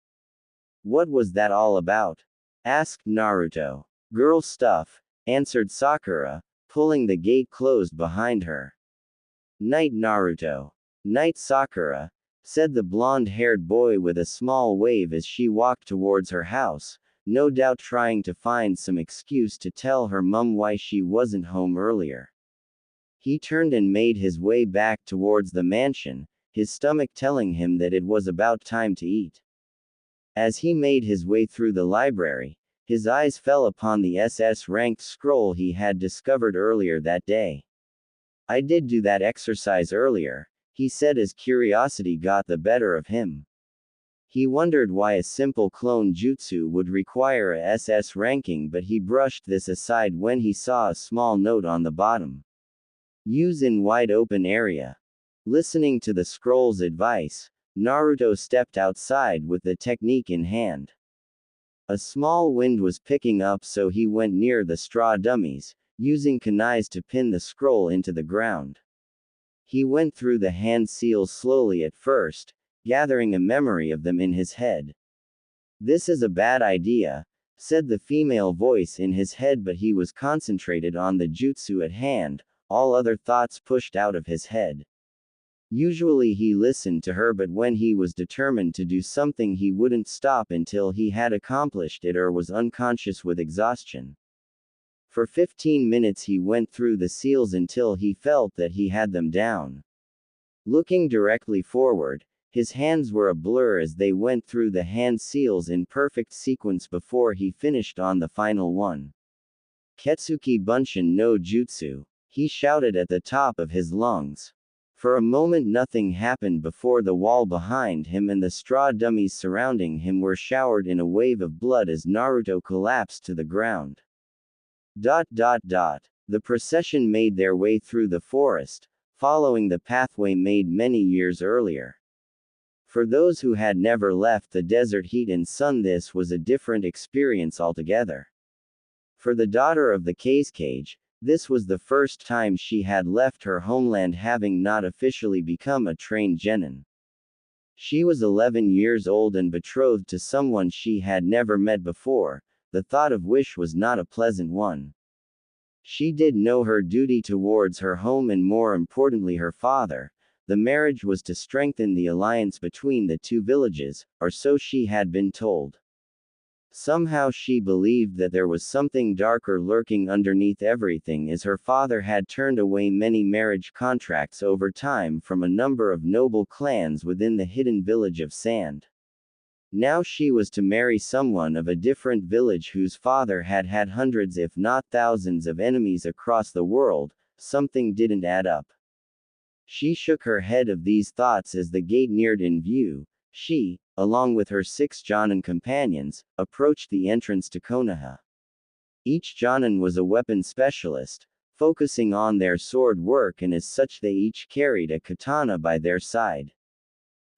What was that all about? Asked Naruto. Girl stuff, answered Sakura, pulling the gate closed behind her. Night, Naruto. Night, Sakura, said the blonde-haired boy with a small wave as she walked towards her house, no doubt trying to find some excuse to tell her mum why she wasn't home earlier. He turned and made his way back towards the mansion, his stomach telling him that it was about time to eat. As he made his way through the library, his eyes fell upon the SS-ranked scroll he had discovered earlier that day. I did do that exercise earlier, he said as curiosity got the better of him. He wondered why a simple clone jutsu would require a SS ranking, but he brushed this aside when he saw a small note on the bottom. Use in wide open area. Listening to the scroll's advice, Naruto stepped outside with the technique in hand. A small wind was picking up, so he went near the straw dummies, using kunais to pin the scroll into the ground. He went through the hand seals slowly at first, gathering a memory of them in his head. "This is a bad idea," said the female voice in his head, but he was concentrated on the jutsu at hand, all other thoughts pushed out of his head. Usually he listened to her, but when he was determined to do something he wouldn't stop until he had accomplished it or was unconscious with exhaustion. For 15 minutes he went through the seals until he felt that he had them down. Looking directly forward, his hands were a blur as they went through the hand seals in perfect sequence before he finished on the final one. "Ketsuki Bunshin no Jutsu," he shouted at the top of his lungs. For a moment nothing happened before the wall behind him and the straw dummies surrounding him were showered in a wave of blood as Naruto collapsed to the ground. The procession made their way through the forest, following the pathway made many years earlier. For those who had never left the desert heat and sun, this was a different experience altogether. For the daughter of the Kazekage, this was the first time she had left her homeland, having not officially become a trained genin. She was 11 years old and betrothed to someone she had never met before. The thought of which was not a pleasant one. She did know her duty towards her home and more importantly her father. The marriage was to strengthen the alliance between the two villages, or so she had been told. Somehow she believed that there was something darker lurking underneath everything, as her father had turned away many marriage contracts over time from a number of noble clans within the hidden village of Sand. Now she was to marry someone of a different village whose father had had hundreds if not thousands of enemies across the world. Something didn't add up. She shook her head of these thoughts as the gate neared in view. She, along with her 6 Jonin companions, approached the entrance to Konoha. Each Jonin was a weapon specialist, focusing on their sword work, and as such they each carried a katana by their side.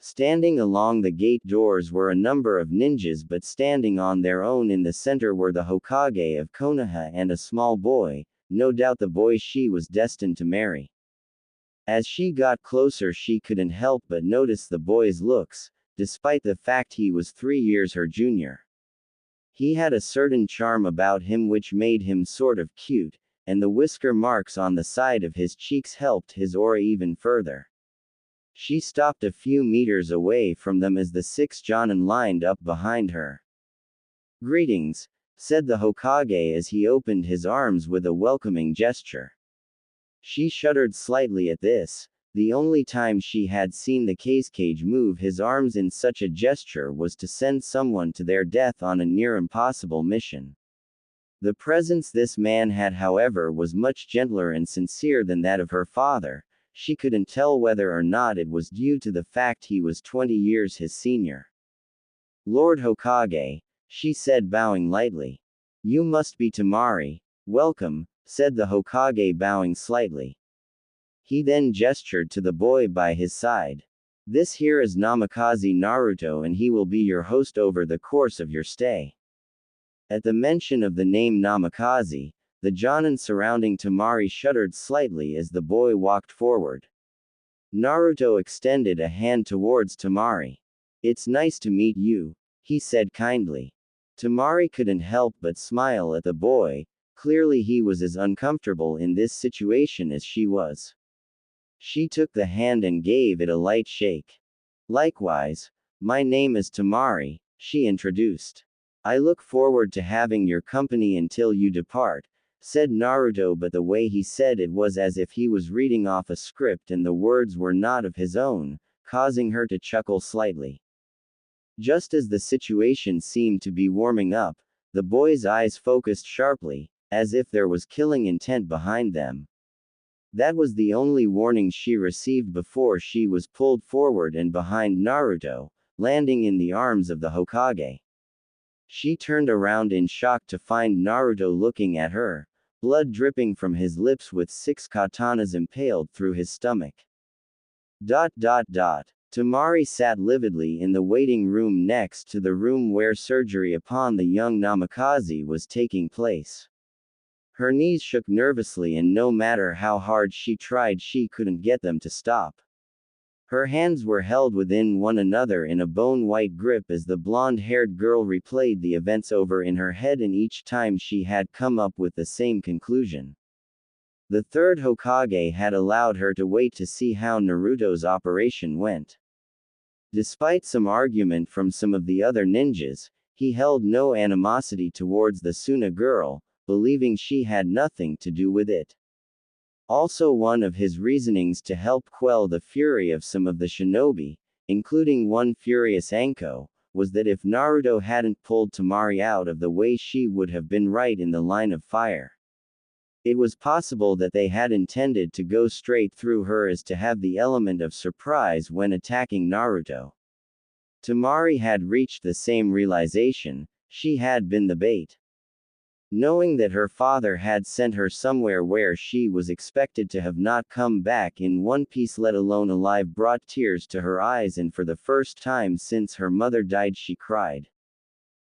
Standing along the gate doors were a number of ninjas, but standing on their own in the center were the Hokage of Konoha and a small boy, no doubt the boy she was destined to marry. As she got closer she couldn't help but notice the boy's looks, despite the fact he was 3 years her junior. He had a certain charm about him which made him sort of cute, and the whisker marks on the side of his cheeks helped his aura even further. She stopped a few meters away from them as the 6 Jonin lined up behind her. "Greetings," said the Hokage as he opened his arms with a welcoming gesture. She shuddered slightly at this. The only time she had seen the Kazekage move his arms in such a gesture was to send someone to their death on a near impossible mission. The presence this man had, however, was much gentler and sincere than that of her father. She couldn't tell whether or not it was due to the fact he was 20 years his senior. "Lord Hokage," she said, bowing lightly. "You must be Temari." "Welcome," said the Hokage, bowing slightly. He then gestured to the boy by his side. "This here is Namikaze Naruto and he will be your host over the course of your stay." At the mention of the name Namikaze, the Jonin surrounding Temari shuddered slightly as the boy walked forward. Naruto extended a hand towards Temari. "It's nice to meet you," he said kindly. Temari couldn't help but smile at the boy. Clearly he was as uncomfortable in this situation as she was. She took the hand and gave it a light shake. "Likewise, my name is Temari," she introduced. "I look forward to having your company until you depart," said Naruto, but the way he said it was as if he was reading off a script and the words were not of his own, causing her to chuckle slightly. Just as the situation seemed to be warming up, the boy's eyes focused sharply, as if there was killing intent behind them. That was the only warning she received before she was pulled forward and behind Naruto, landing in the arms of the Hokage. She turned around in shock to find Naruto looking at her, blood dripping from his lips with 6 katanas impaled through his stomach. Tamari sat lividly in the waiting room next to the room where surgery upon the young Namikaze was taking place. Her knees shook nervously, and no matter how hard she tried, she couldn't get them to stop. Her hands were held within one another in a bone-white grip as the blonde-haired girl replayed the events over in her head, and each time she had come up with the same conclusion. The third Hokage had allowed her to wait to see how Naruto's operation went. Despite some argument from some of the other ninjas, he held no animosity towards the Suna girl, believing she had nothing to do with it. Also, one of his reasonings to help quell the fury of some of the shinobi, including one furious Anko, was that if Naruto hadn't pulled Tamari out of the way, she would have been right in the line of fire. It was possible that they had intended to go straight through her as to have the element of surprise when attacking Naruto. Tamari had reached the same realization: she had been the bait. Knowing that her father had sent her somewhere where she was expected to have not come back in one piece, let alone alive, brought tears to her eyes, and for the first time since her mother died she cried.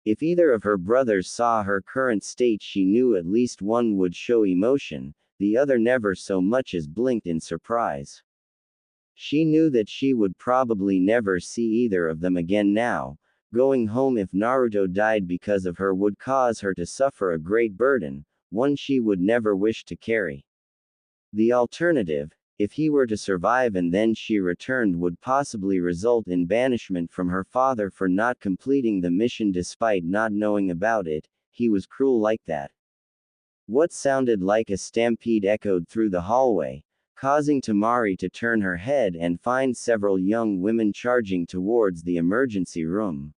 If either of her brothers saw her current state, she knew at least one would show emotion, the other never so much as blinked in surprise. She knew that she would probably never see either of them again now. Going home if Naruto died because of her would cause her to suffer a great burden, one she would never wish to carry. The alternative, if he were to survive and then she returned, would possibly result in banishment from her father for not completing the mission despite not knowing about it. He was cruel like that. What sounded like a stampede echoed through the hallway, causing Tamari to turn her head and find several young women charging towards the emergency room.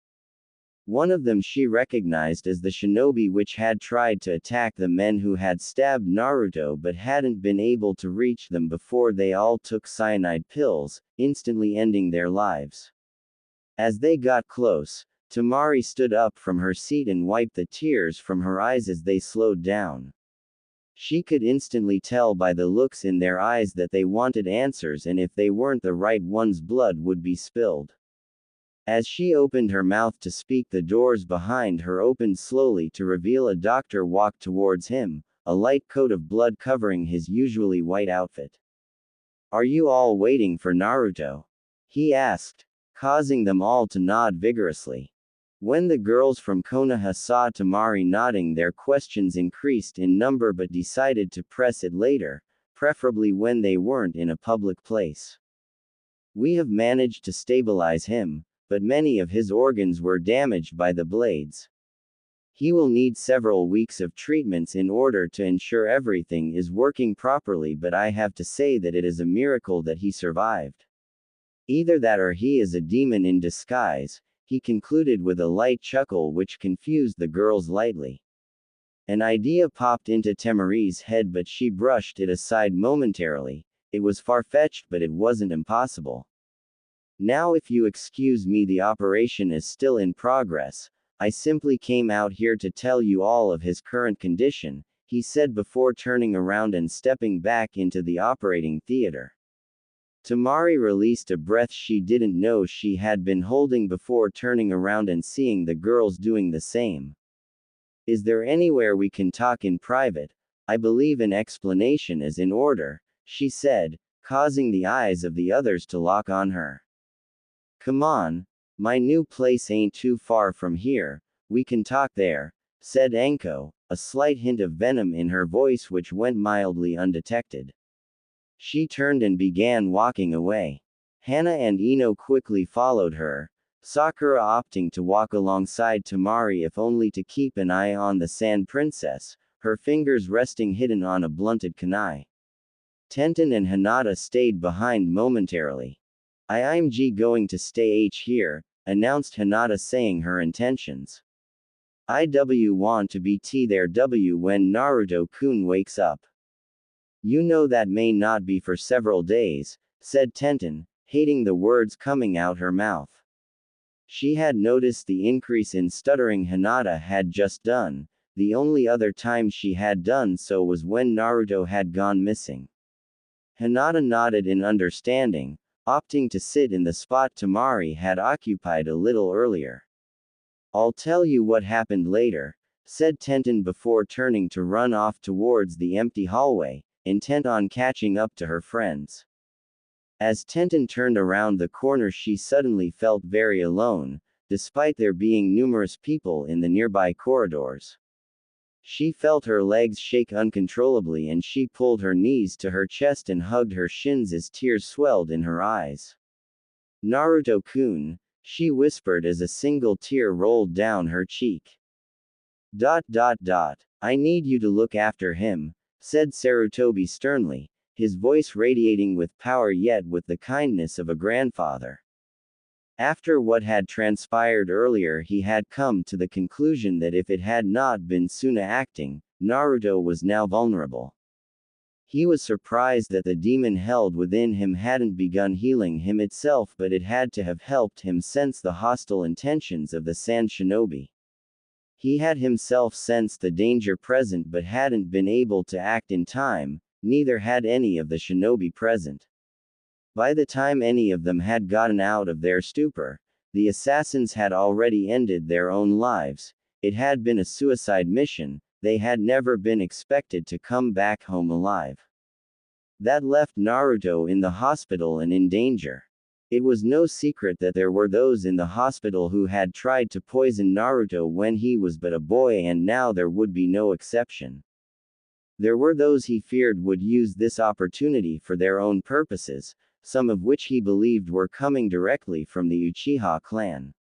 One of them she recognized as the shinobi which had tried to attack the men who had stabbed Naruto but hadn't been able to reach them before they all took cyanide pills, instantly ending their lives. As they got close, Tamari stood up from her seat and wiped the tears from her eyes as they slowed down. She could instantly tell by the looks in their eyes that they wanted answers, and if they weren't the right ones, blood would be spilled. As she opened her mouth to speak, the doors behind her opened slowly to reveal a doctor walked towards him, a light coat of blood covering his usually white outfit. "Are you all waiting for Naruto?" he asked, causing them all to nod vigorously. When the girls from Konoha saw Tamari nodding, their questions increased in number but decided to press it later, preferably when they weren't in a public place. "We have managed to stabilize him, but many of his organs were damaged by the blades. He will need several weeks of treatments in order to ensure everything is working properly, but I have to say that it is a miracle that he survived. Either that or he is a demon in disguise," he concluded with a light chuckle which confused the girls lightly. An idea popped into Tamari's head, but she brushed it aside momentarily. It was far-fetched, but it wasn't impossible. "Now if you excuse me, the operation is still in progress. I simply came out here to tell you all of his current condition," he said before turning around and stepping back into the operating theater. Tamari released a breath she didn't know she had been holding before turning around and seeing the girls doing the same. "Is there anywhere we can talk in private? I believe an explanation is in order," she said, causing the eyes of the others to lock on her. "Come on, my new place ain't too far from here, we can talk there," said Anko, a slight hint of venom in her voice which went mildly undetected. She turned and began walking away. Hana and Ino quickly followed her, Sakura opting to walk alongside Tamari if only to keep an eye on the Sand Princess, her fingers resting hidden on a blunted kunai. Tenten and Hinata stayed behind momentarily. "I'm going to stay here," announced Hinata, saying her intentions. "I want to be there when Naruto-kun wakes up." "You know that may not be for several days," said Tenten, hating the words coming out her mouth. She had noticed the increase in stuttering Hinata had just done. The only other time she had done so was when Naruto had gone missing. Hinata nodded in understanding, opting to sit in the spot Tamari had occupied a little earlier. "I'll tell you what happened later," said Tenten before turning to run off towards the empty hallway, intent on catching up to her friends. As Tenten turned around the corner, she suddenly felt very alone, despite there being numerous people in the nearby corridors. She felt her legs shake uncontrollably and she pulled her knees to her chest and hugged her shins as tears swelled in her eyes. "Naruto-kun," she whispered as a single tear rolled down her cheek. "I need you to look after him," said Sarutobi sternly, his voice radiating with power yet with the kindness of a grandfather. After what had transpired earlier, he had come to the conclusion that if it had not been Suna acting, Naruto was now vulnerable. He was surprised that the demon held within him hadn't begun healing him itself, but it had to have helped him sense the hostile intentions of the Sand Shinobi. He had himself sensed the danger present but hadn't been able to act in time, neither had any of the shinobi present. By the time any of them had gotten out of their stupor, the assassins had already ended their own lives. It had been a suicide mission, they had never been expected to come back home alive. That left Naruto in the hospital and in danger. It was no secret that there were those in the hospital who had tried to poison Naruto when he was but a boy, and now there would be no exception. There were those he feared would use this opportunity for their own purposes, some of which he believed were coming directly from the Uchiha clan.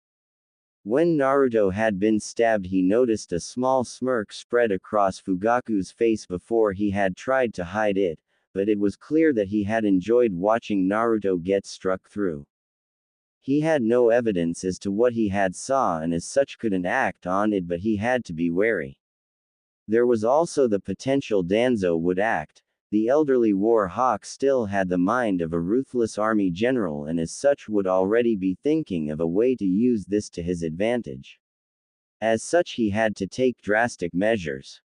When Naruto had been stabbed, he noticed a small smirk spread across Fugaku's face before he had tried to hide it, but it was clear that he had enjoyed watching Naruto get struck through. He had no evidence as to what he had saw and as such couldn't act on it, but he had to be wary. There was also the potential Danzo would act. The elderly war hawk still had the mind of a ruthless army general and as such would already be thinking of a way to use this to his advantage. As such, he had to take drastic measures.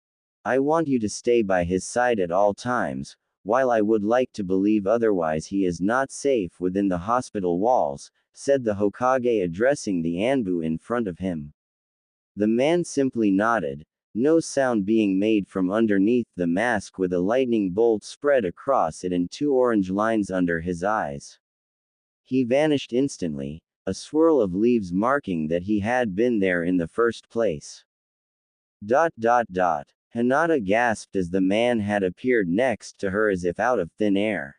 "I want you to stay by his side at all times. While I would like to believe otherwise, he is not safe within the hospital walls," said the Hokage, addressing the Anbu in front of him. The man simply nodded, no sound being made from underneath the mask, with a lightning bolt spread across it and 2 orange lines under his eyes. He vanished instantly, a swirl of leaves marking that he had been there in the first place. Hinata gasped as the man had appeared next to her as if out of thin air.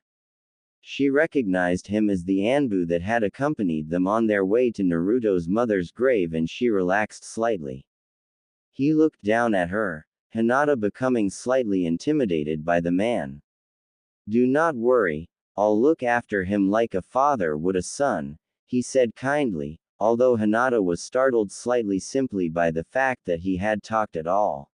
She recognized him as the Anbu that had accompanied them on their way to Naruto's mother's grave, and she relaxed slightly. He looked down at her, Hinata becoming slightly intimidated by the man. "Do not worry, I'll look after him like a father would a son," he said kindly, although Hinata was startled slightly simply by the fact that he had talked at all.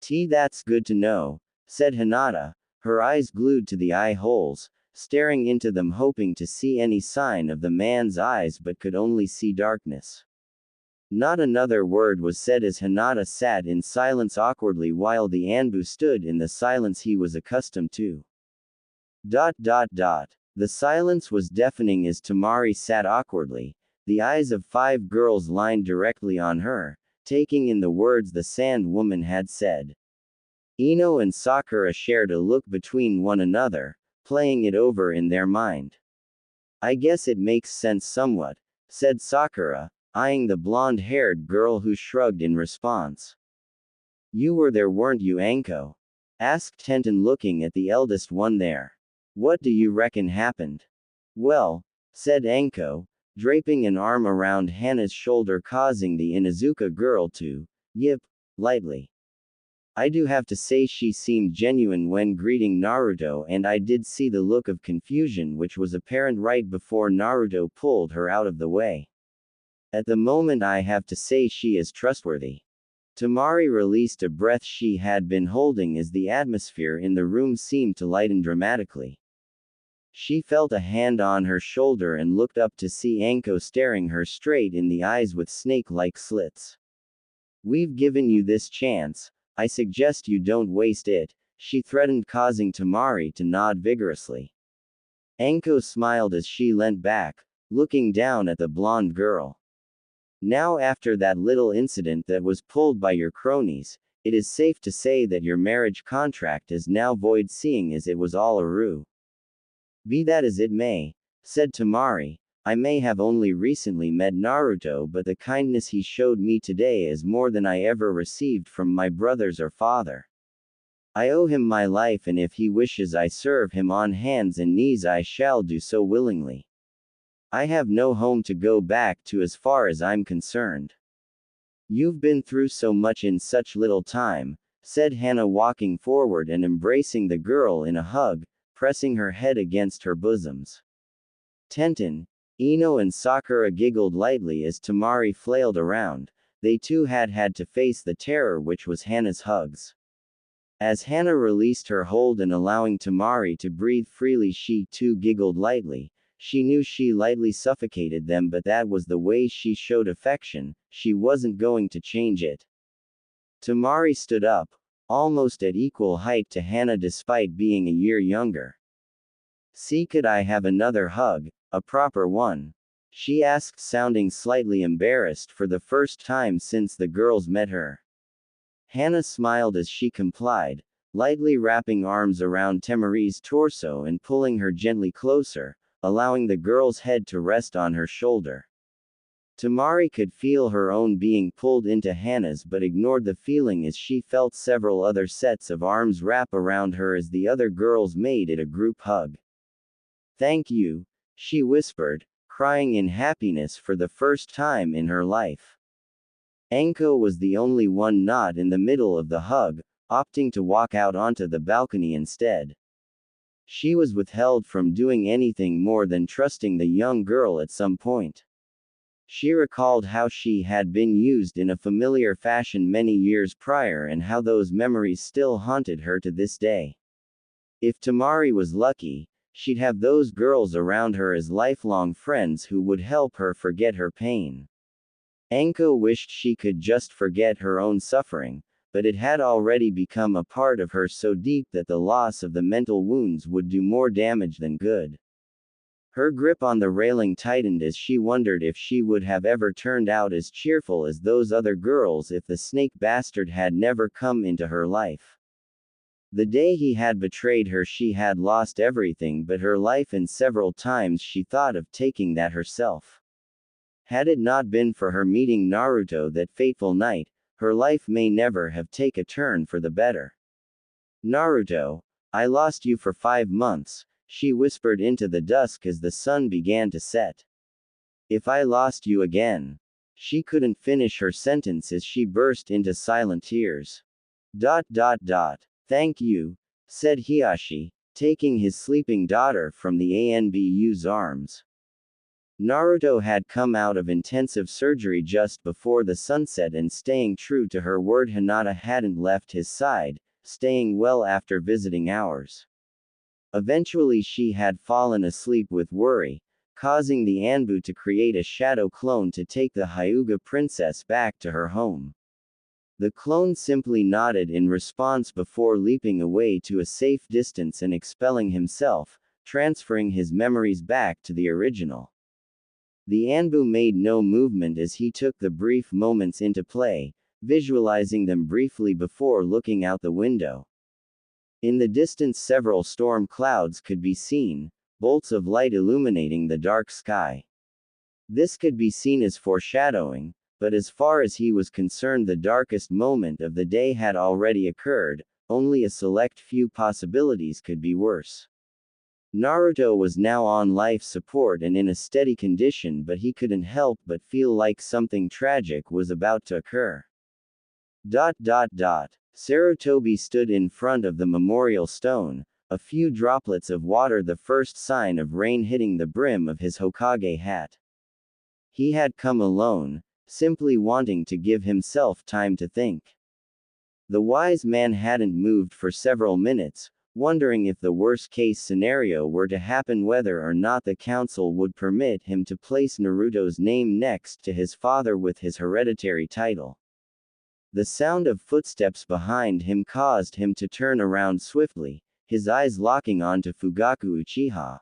That's good to know," said Hinata, her eyes glued to the eye holes, staring into them hoping to see any sign of the man's eyes but could only see darkness. Not another word was said as Hinata sat in silence awkwardly while the Anbu stood in the silence he was accustomed to. The silence was deafening as Tamari sat awkwardly, the eyes of 5 girls lined directly on her, taking in the words the Sand Woman had said. Ino and Sakura shared a look between one another, playing it over in their mind. "I guess it makes sense somewhat," said Sakura, eyeing the blonde-haired girl, who shrugged in response. "You were there, weren't you, Anko?" asked Tenten, looking at the eldest one there. "What do you reckon happened?" "Well," said Anko, draping an arm around Hana's shoulder, causing the Inuzuka girl to yip lightly. "I do have to say she seemed genuine when greeting Naruto, and I did see the look of confusion which was apparent right before Naruto pulled her out of the way. At the moment I have to say she is trustworthy." Tamari released a breath she had been holding as the atmosphere in the room seemed to lighten dramatically. She felt a hand on her shoulder and looked up to see Anko staring her straight in the eyes with snake-like slits. "We've given you this chance, I suggest you don't waste it," she threatened, causing Tamari to nod vigorously. Anko smiled as she leant back, looking down at the blonde girl. Now, after that little incident that was pulled by your cronies, it is safe to say that your marriage contract is now void, seeing as it was all a ruse. Be that as it may, said Tamari, I may have only recently met Naruto, but the kindness he showed me today is more than I ever received from my brothers or father. I owe him my life, and if he wishes I serve him on hands and knees, I shall do so willingly. I have no home to go back to as far as I'm concerned. You've been through so much in such little time, said Hana, walking forward and embracing the girl in a hug, pressing her head against her bosoms. Tenten, Ino and Sakura giggled lightly as Tamari flailed around. They too had to face the terror which was Hana's hugs. As Hana released her hold and allowing Tamari to breathe freely, she too giggled lightly. She knew she lightly suffocated them, but that was the way she showed affection, she wasn't going to change it. Tamari stood up, almost at equal height to Hana despite being a year younger. See, could I have another hug, a proper one? She asked, sounding slightly embarrassed for the first time since the girls met her. Hana smiled as she complied, lightly wrapping arms around Tamari's torso and pulling her gently closer, allowing the girl's head to rest on her shoulder. Tamari could feel her own being pulled into Hana's, but ignored the feeling as she felt several other sets of arms wrap around her as the other girls made it a group hug. Thank you, she whispered, crying in happiness for the first time in her life. Anko was the only one not in the middle of the hug, opting to walk out onto the balcony instead. She was withheld from doing anything more than trusting the young girl at some point. She recalled how she had been used in a familiar fashion many years prior and how those memories still haunted her to this day. If Tamari was lucky, she'd have those girls around her as lifelong friends who would help her forget her pain. Anko wished she could just forget her own suffering, but it had already become a part of her so deep that the loss of the mental wounds would do more damage than good. Her grip on the railing tightened as she wondered if she would have ever turned out as cheerful as those other girls if the snake bastard had never come into her life. The day he had betrayed her, she had lost everything but her life, and several times she thought of taking that herself. Had it not been for her meeting Naruto that fateful night, her life may never have taken a turn for the better. Naruto, I lost you for 5 months, she whispered into the dusk as the sun began to set. If I lost you again. She couldn't finish her sentence as she burst into silent tears. Thank you, said Hiashi, taking his sleeping daughter from the ANBU's arms. Naruto had come out of intensive surgery just before the sunset, and staying true to her word, Hinata hadn't left his side, staying well after visiting hours. Eventually she had fallen asleep with worry, causing the Anbu to create a shadow clone to take the Hyuga princess back to her home. The clone simply nodded in response before leaping away to a safe distance and expelling himself, transferring his memories back to the original. The Anbu made no movement as he took the brief moments into play, visualizing them briefly before looking out the window. In the distance several storm clouds could be seen, bolts of light illuminating the dark sky. This could be seen as foreshadowing, but as far as he was concerned, the darkest moment of the day had already occurred, only a select few possibilities could be worse. Naruto was now on life support and in a steady condition, but he couldn't help but feel like something tragic was about to occur. Sarutobi stood in front of the memorial stone, a few droplets of water the first sign of rain hitting the brim of his Hokage hat. He had come alone, simply wanting to give himself time to think. The wise man hadn't moved for several minutes, wondering if the worst-case scenario were to happen, whether or not the council would permit him to place Naruto's name next to his father with his hereditary title. The sound of footsteps behind him caused him to turn around swiftly, his eyes locking onto Fugaku Uchiha.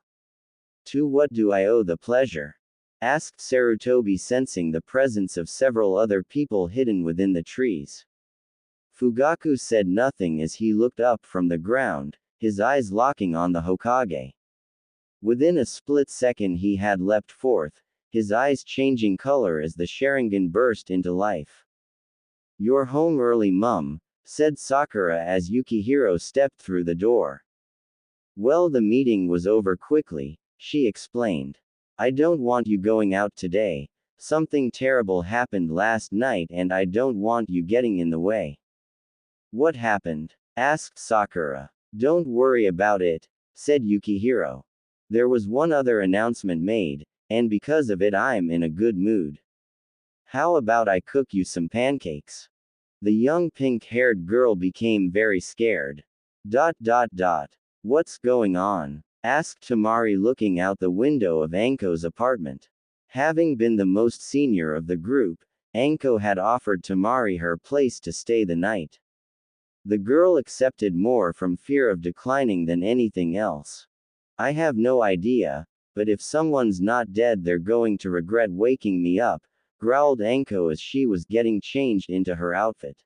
To what do I owe the pleasure? Asked Sarutobi, sensing the presence of several other people hidden within the trees. Fugaku said nothing as he looked up from the ground, his eyes locking on the Hokage. Within a split second he had leapt forth, his eyes changing color as the Sharingan burst into life. "You're home early, Mum," said Sakura as Yukihiro stepped through the door. Well, the meeting was over quickly, she explained. I don't want you going out today. Something terrible happened last night and I don't want you getting in the way. What happened? Asked Sakura. Don't worry about it, said Yukihiro. There was one other announcement made, and because of it I'm in a good mood. How about I cook you some pancakes? The young pink-haired girl became very scared. What's going on? Asked Tamari, looking out the window of Anko's apartment. Having been the most senior of the group, Anko had offered Tamari her place to stay the night. The girl accepted more from fear of declining than anything else. I have no idea, but if someone's not dead they're going to regret waking me up, growled Anko as she was getting changed into her outfit.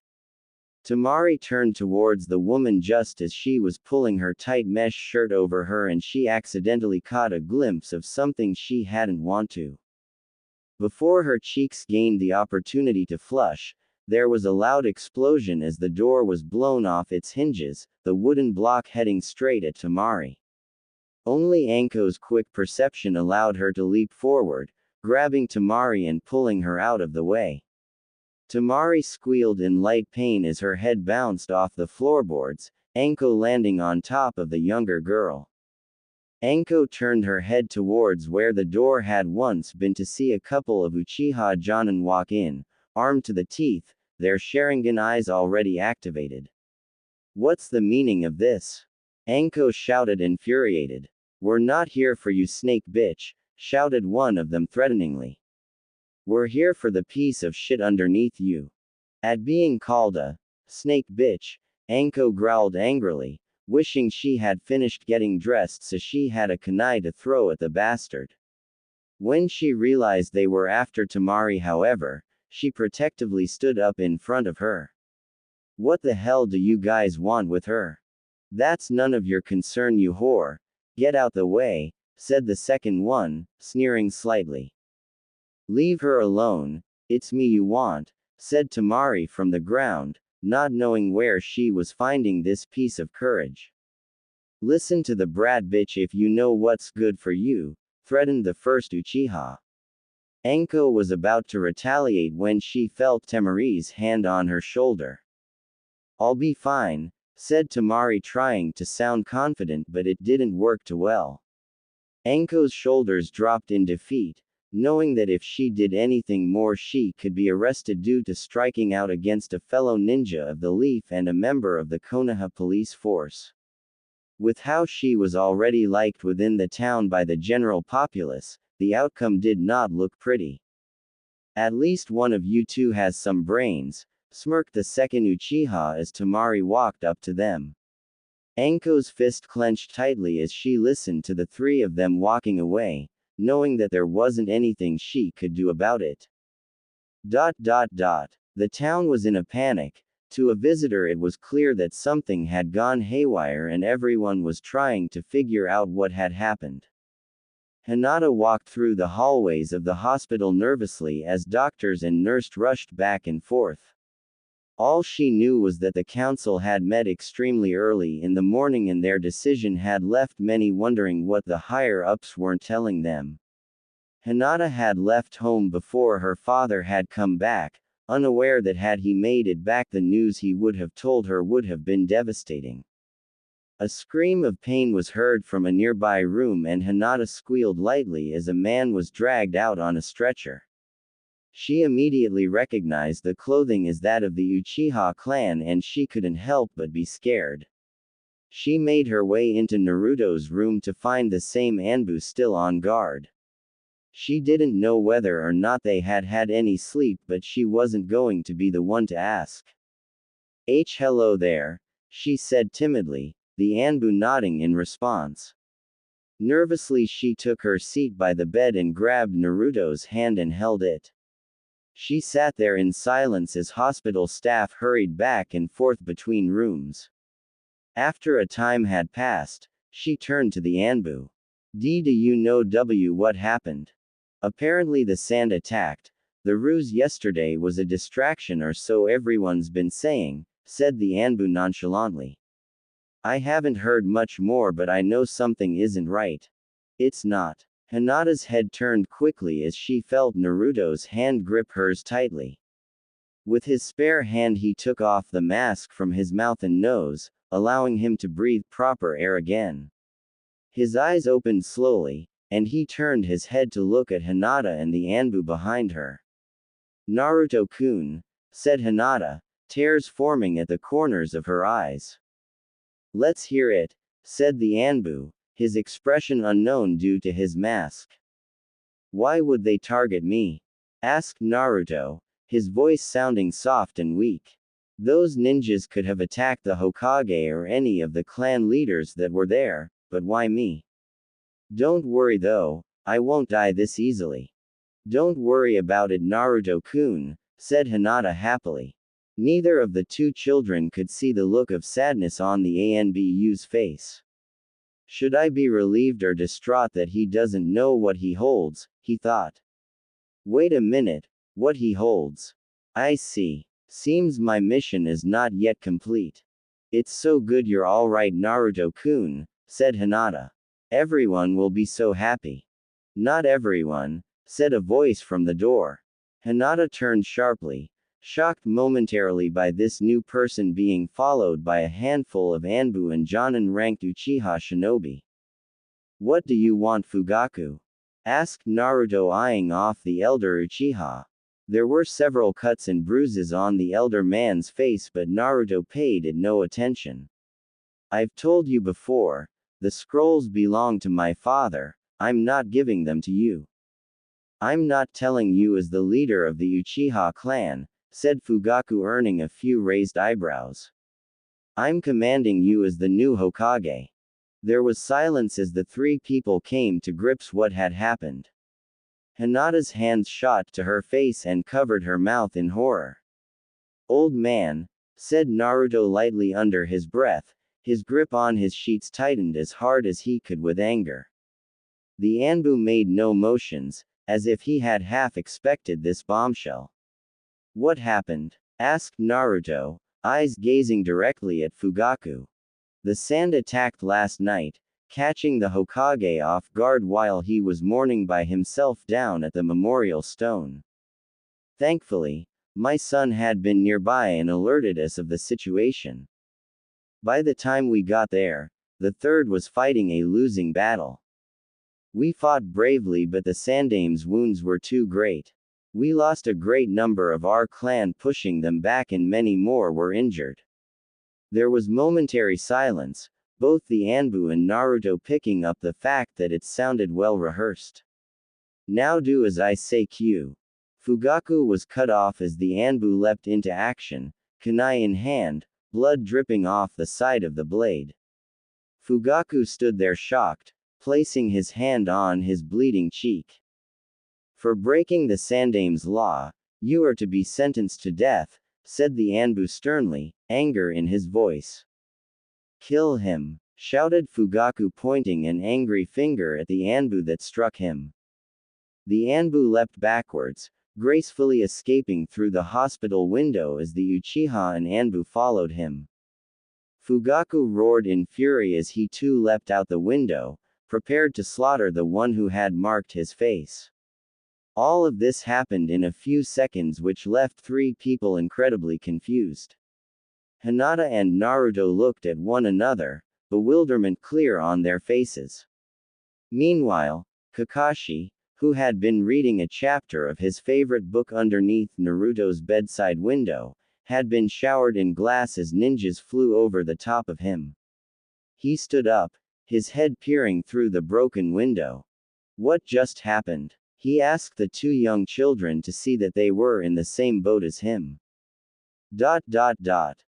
Tamari turned towards the woman just as she was pulling her tight mesh shirt over her and she accidentally caught a glimpse of something she hadn't want to. Before her cheeks gained the opportunity to flush, there was a loud explosion as the door was blown off its hinges, the wooden block heading straight at Tamari. Only Anko's quick perception allowed her to leap forward, grabbing Tamari and pulling her out of the way. Tamari squealed in light pain as her head bounced off the floorboards, Anko landing on top of the younger girl. Anko turned her head towards where the door had once been to see a couple of Uchiha Jonin walk in, armed to the teeth, their Sharingan eyes already activated. What's the meaning of this? Anko shouted, infuriated. We're not here for you, snake bitch, shouted one of them threateningly. We're here for the piece of shit underneath you. At being called a snake bitch, Anko growled angrily, wishing she had finished getting dressed so she had a kunai to throw at the bastard. When she realized they were after Tamari, however, she protectively stood up in front of her. What the hell do you guys want with her? That's none of your concern, you whore. Get out the way, said the second one, sneering slightly. Leave her alone, it's me you want, said Tamari from the ground, not knowing where she was finding this piece of courage. Listen to the brat bitch if you know what's good for you, threatened the first Uchiha. Anko was about to retaliate when she felt Tamari's hand on her shoulder. I'll be fine, said Tamari, trying to sound confident, but it didn't work too well. Anko's shoulders dropped in defeat, knowing that if she did anything more she could be arrested due to striking out against a fellow ninja of the Leaf and a member of the Konoha police force. With how she was already liked within the town by the general populace, the outcome did not look pretty. At least one of you two has some brains, smirked the second Uchiha as Tamari walked up to them. Anko's fist clenched tightly as she listened to the three of them walking away, knowing that there wasn't anything she could do about it. The town was in a panic. To a visitor it was clear that something had gone haywire and everyone was trying to figure out what had happened. Hinata walked through the hallways of the hospital nervously as doctors and nurses rushed back and forth. All she knew was that the council had met extremely early in the morning and their decision had left many wondering what the higher-ups weren't telling them. Hinata had left home before her father had come back, unaware that had he made it back the news he would have told her would have been devastating. A scream of pain was heard from a nearby room and Hinata squealed lightly as a man was dragged out on a stretcher. She immediately recognized the clothing as that of the Uchiha clan and she couldn't help but be scared. She made her way into Naruto's room to find the same Anbu still on guard. She didn't know whether or not they had had any sleep, but she wasn't going to be the one to ask. Hello there, she said timidly, the Anbu nodding in response. Nervously she took her seat by the bed and grabbed Naruto's hand and held it. She sat there in silence as hospital staff hurried back and forth between rooms. After a time had passed, she turned to the Anbu. Do you know what happened? Apparently the sand attacked. The ruse yesterday was a distraction or so everyone's been saying, said the Anbu nonchalantly. I haven't heard much more but I know something isn't right. It's not. Hinata's head turned quickly as she felt Naruto's hand grip hers tightly. With his spare hand he took off the mask from his mouth and nose, allowing him to breathe proper air again. His eyes opened slowly, and he turned his head to look at Hinata and the Anbu behind her. Naruto-kun, said Hinata, tears forming at the corners of her eyes. Let's hear it, said the Anbu, his expression unknown due to his mask. Why would they target me? Asked Naruto, his voice sounding soft and weak. Those ninjas could have attacked the Hokage or any of the clan leaders that were there, but why me? Don't worry though, I won't die this easily. Don't worry about it Naruto-kun, said Hinata happily. Neither of the two children could see the look of sadness on the Anbu's face. Should I be relieved or distraught that he doesn't know what he holds, he thought. Wait a minute, what he holds? I see. Seems my mission is not yet complete. It's so good you're alright Naruto-kun, said Hinata. Everyone will be so happy. Not everyone, said a voice from the door. Hinata turned sharply, shocked momentarily by this new person being followed by a handful of Anbu and Jonin-ranked Uchiha shinobi. What do you want Fugaku? Asked Naruto eyeing off the elder Uchiha. There were several cuts and bruises on the elder man's face but Naruto paid it no attention. I've told you before, the scrolls belong to my father, I'm not giving them to you. I'm not telling you as the leader of the Uchiha clan, said Fugaku earning a few raised eyebrows. I'm commanding you as the new Hokage. There was silence as the three people came to grips what had happened. Hinata's hands shot to her face and covered her mouth in horror. Old man, said Naruto lightly under his breath, his grip on his sheets tightened as hard as he could with anger. The Anbu made no motions, as if he had half expected this bombshell. What happened? Asked Naruto, eyes gazing directly at Fugaku. The sand attacked last night, catching the Hokage off guard while he was mourning by himself down at the memorial stone. Thankfully, my son had been nearby and alerted us of the situation. By the time we got there, the third was fighting a losing battle. We fought bravely but the Sandame's wounds were too great. We lost a great number of our clan pushing them back and many more were injured. There was momentary silence, both the Anbu and Naruto picking up the fact that it sounded well rehearsed. Now do as I say Q. Fugaku was cut off as the Anbu leapt into action, kunai in hand, blood dripping off the side of the blade. Fugaku stood there shocked, placing his hand on his bleeding cheek. For breaking the Sandame's law, you are to be sentenced to death, said the Anbu sternly, anger in his voice. Kill him, shouted Fugaku pointing an angry finger at the Anbu that struck him. The Anbu leapt backwards, gracefully escaping through the hospital window as the Uchiha and Anbu followed him. Fugaku roared in fury as he too leapt out the window, prepared to slaughter the one who had marked his face. All of this happened in a few seconds which left three people incredibly confused. Hinata and Naruto looked at one another, bewilderment clear on their faces. Meanwhile, Kakashi, who had been reading a chapter of his favorite book underneath Naruto's bedside window, had been showered in glass as ninjas flew over the top of him. He stood up, his head peering through the broken window. What just happened? He asked the two young children to see that they were in the same boat as him.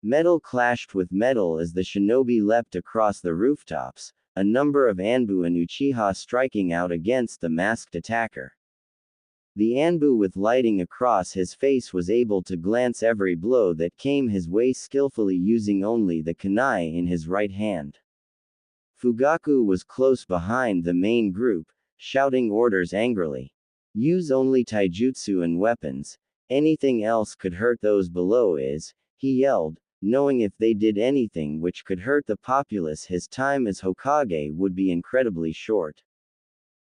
Metal clashed with metal as the shinobi leapt across the rooftops, a number of Anbu and Uchiha striking out against the masked attacker. The Anbu with lighting across his face was able to glance every blow that came his way, skillfully using only the kunai in his right hand. Fugaku was close behind the main group, shouting orders angrily. Use only taijutsu and weapons, anything else could hurt those below he yelled, knowing if they did anything which could hurt the populace his time as Hokage would be incredibly short.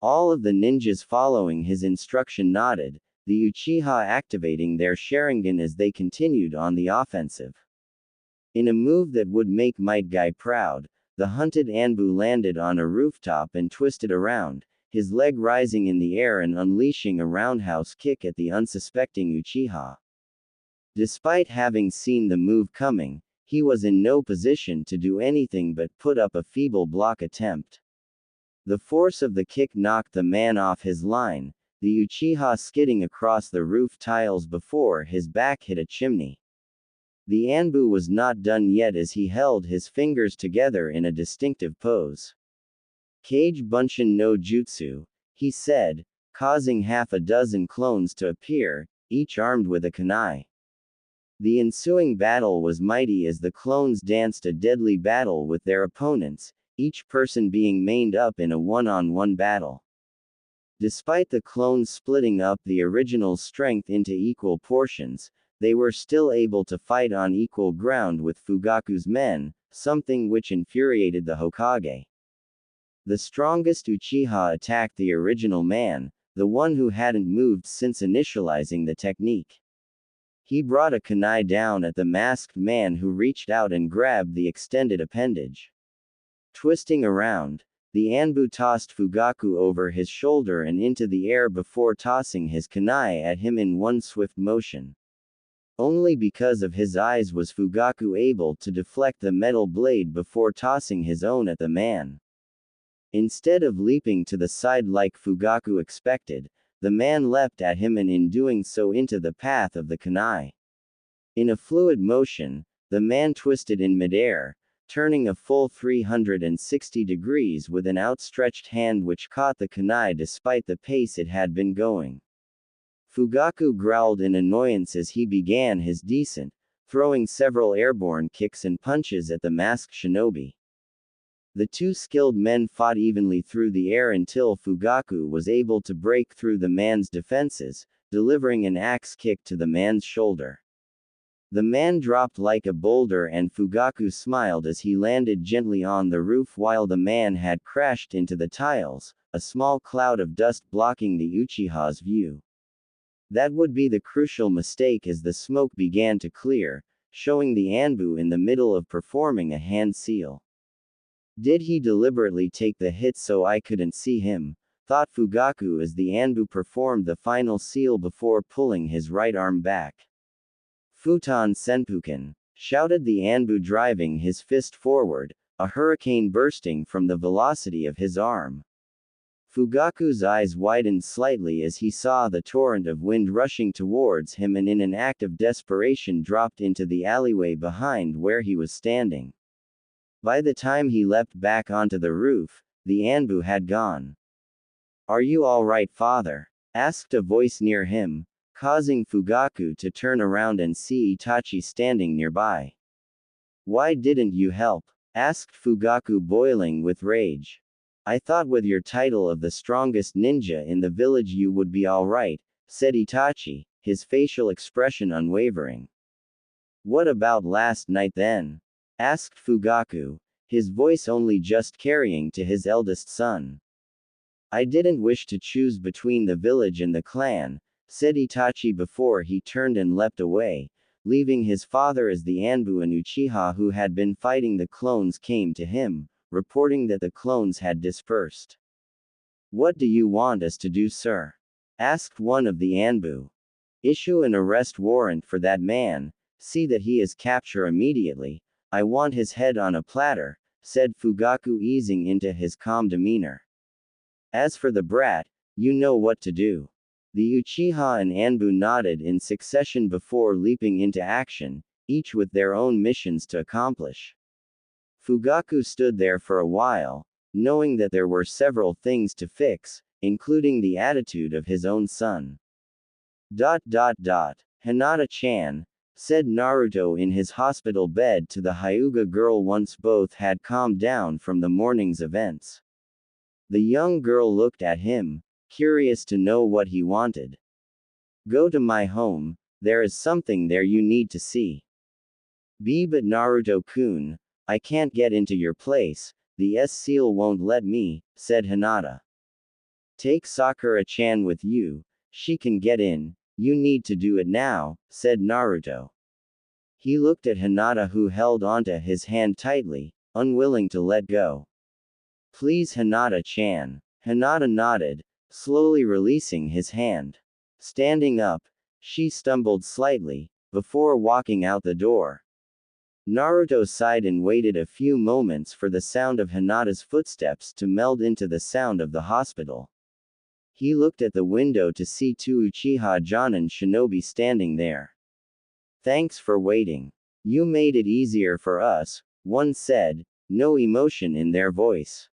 All of the ninjas following his instruction nodded, the Uchiha activating their Sharingan as they continued on the offensive. In a move that would make Might Guy proud, the hunted Anbu landed on a rooftop and twisted around, his leg rising in the air and unleashing a roundhouse kick at the unsuspecting Uchiha. Despite having seen the move coming, he was in no position to do anything but put up a feeble block attempt. The force of the kick knocked the man off his line, the Uchiha skidding across the roof tiles before his back hit a chimney. The Anbu was not done yet as he held his fingers together in a distinctive pose. Kage Bunshin no Jutsu, he said, causing half a dozen clones to appear, each armed with a kunai. The ensuing battle was mighty as the clones danced a deadly battle with their opponents, each person being mained up in a one-on-one battle. Despite the clones splitting up the original's strength into equal portions, they were still able to fight on equal ground with Fugaku's men, something which infuriated the Hokage. The strongest Uchiha attacked the original man, the one who hadn't moved since initializing the technique. He brought a kunai down at the masked man, who reached out and grabbed the extended appendage. Twisting around, the Anbu tossed Fugaku over his shoulder and into the air before tossing his kunai at him in one swift motion. Only because of his eyes was Fugaku able to deflect the metal blade before tossing his own at the man. Instead of leaping to the side like Fugaku expected, the man leapt at him and in doing so into the path of the kunai. In a fluid motion, the man twisted in midair, turning a full 360 degrees with an outstretched hand which caught the kunai despite the pace it had been going. Fugaku growled in annoyance as he began his descent, throwing several airborne kicks and punches at the masked shinobi. The two skilled men fought evenly through the air until Fugaku was able to break through the man's defenses, delivering an axe kick to the man's shoulder. The man dropped like a boulder and Fugaku smiled as he landed gently on the roof while the man had crashed into the tiles, a small cloud of dust blocking the Uchiha's view. That would be the crucial mistake as the smoke began to clear, showing the Anbu in the middle of performing a hand seal. Did he deliberately take the hit so I couldn't see him? Thought Fugaku as the Anbu performed the final seal before pulling his right arm back. Futon Senpuken, shouted the Anbu, driving his fist forward, a hurricane bursting from the velocity of his arm. Fugaku's eyes widened slightly as he saw the torrent of wind rushing towards him and in an act of desperation dropped into the alleyway behind where he was standing. By the time he leapt back onto the roof, the Anbu had gone. "Are you all right, father?" asked a voice near him, causing Fugaku to turn around and see Itachi standing nearby. "Why didn't you help?" asked Fugaku, boiling with rage. "I thought with your title of the strongest ninja in the village you would be all right," said Itachi, his facial expression unwavering. "What about last night then?" asked Fugaku, his voice only just carrying to his eldest son. "I didn't wish to choose between the village and the clan," said Itachi before he turned and leapt away, leaving his father as the Anbu and Uchiha who had been fighting the clones came to him, reporting that the clones had dispersed. "What do you want us to do, sir?" asked one of the Anbu. "Issue an arrest warrant for that man, see that he is captured immediately. I want his head on a platter," said Fugaku, easing into his calm demeanor. "As for the brat, you know what to do." The Uchiha and Anbu nodded in succession before leaping into action, each with their own missions to accomplish. Fugaku stood there for a while, knowing that there were several things to fix, including the attitude of his own son. Hinata-chan, said Naruto in his hospital bed to the Hyuga girl once both had calmed down from the morning's events. The young girl looked at him, curious to know what he wanted. Go to my home, there is something there you need to see. But Naruto-kun, I can't get into your place, the S-seal won't let me, said Hinata. Take Sakura-chan with you, she can get in, you need to do it now, said Naruto. He looked at Hinata who held onto his hand tightly, unwilling to let go. Please Hinata-chan. Hinata nodded, slowly releasing his hand. Standing up, she stumbled slightly, before walking out the door. Naruto sighed and waited a few moments for the sound of Hinata's footsteps to meld into the sound of the hospital. He looked at the window to see two Uchiha Jonin shinobi standing there. Thanks for waiting. You made it easier for us, one said, no emotion in their voice.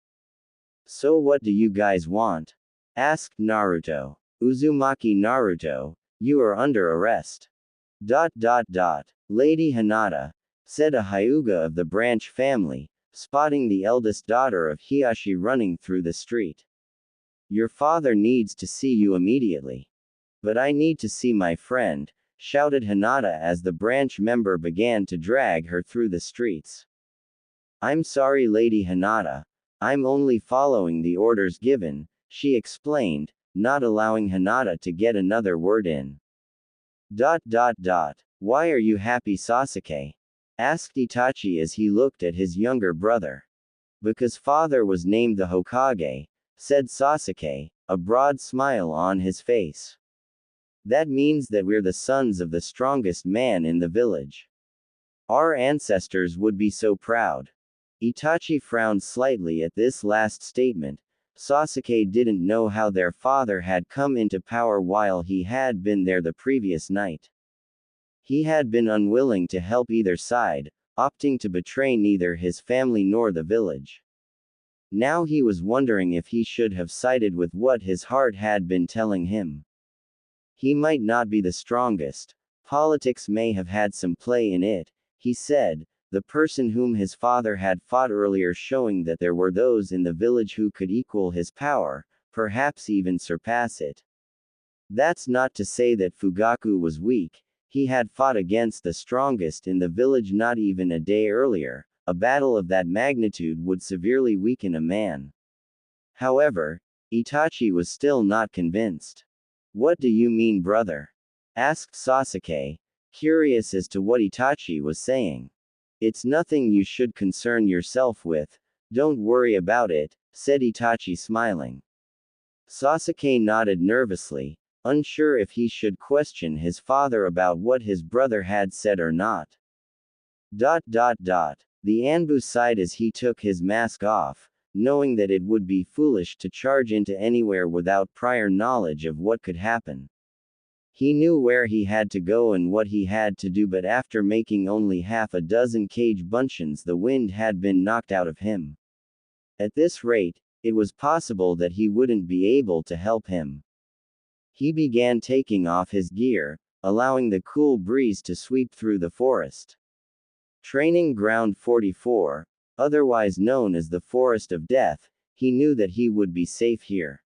So what do you guys want? Asked Naruto. Uzumaki Naruto, you are under arrest. Lady Hinata, said a Hyuga of the branch family, spotting the eldest daughter of Hiashi running through the street. Your father needs to see you immediately. But I need to see my friend, shouted Hinata as the branch member began to drag her through the streets. I'm sorry Lady Hinata, I'm only following the orders given, she explained, not allowing Hinata to get another word in. Why are you happy Sasuke? Asked Itachi as he looked at his younger brother. Because father was named the Hokage, said Sasuke, a broad smile on his face. That means that we're the sons of the strongest man in the village. Our ancestors would be so proud. Itachi frowned slightly at this last statement. Sasuke didn't know how their father had come into power while he had been there the previous night. He had been unwilling to help either side, opting to betray neither his family nor the village. Now he was wondering if he should have sided with what his heart had been telling him. He might not be the strongest, politics may have had some play in it, he said, the person whom his father had fought earlier showing that there were those in the village who could equal his power, perhaps even surpass it. That's not to say that Fugaku was weak, he had fought against the strongest in the village not even a day earlier. A battle of that magnitude would severely weaken a man. However, Itachi was still not convinced. What do you mean brother? Asked Sasuke, curious as to what Itachi was saying. It's nothing you should concern yourself with, don't worry about it, said Itachi smiling. Sasuke nodded nervously, unsure if he should question his father about what his brother had said or not. The Anbu sighed as he took his mask off, knowing that it would be foolish to charge into anywhere without prior knowledge of what could happen. He knew where he had to go and what he had to do, but after making only half a dozen cage buncheons the wind had been knocked out of him. At this rate, it was possible that he wouldn't be able to help him. He began taking off his gear, allowing the cool breeze to sweep through the forest. Training Ground 44, otherwise known as the Forest of Death, he knew that he would be safe here.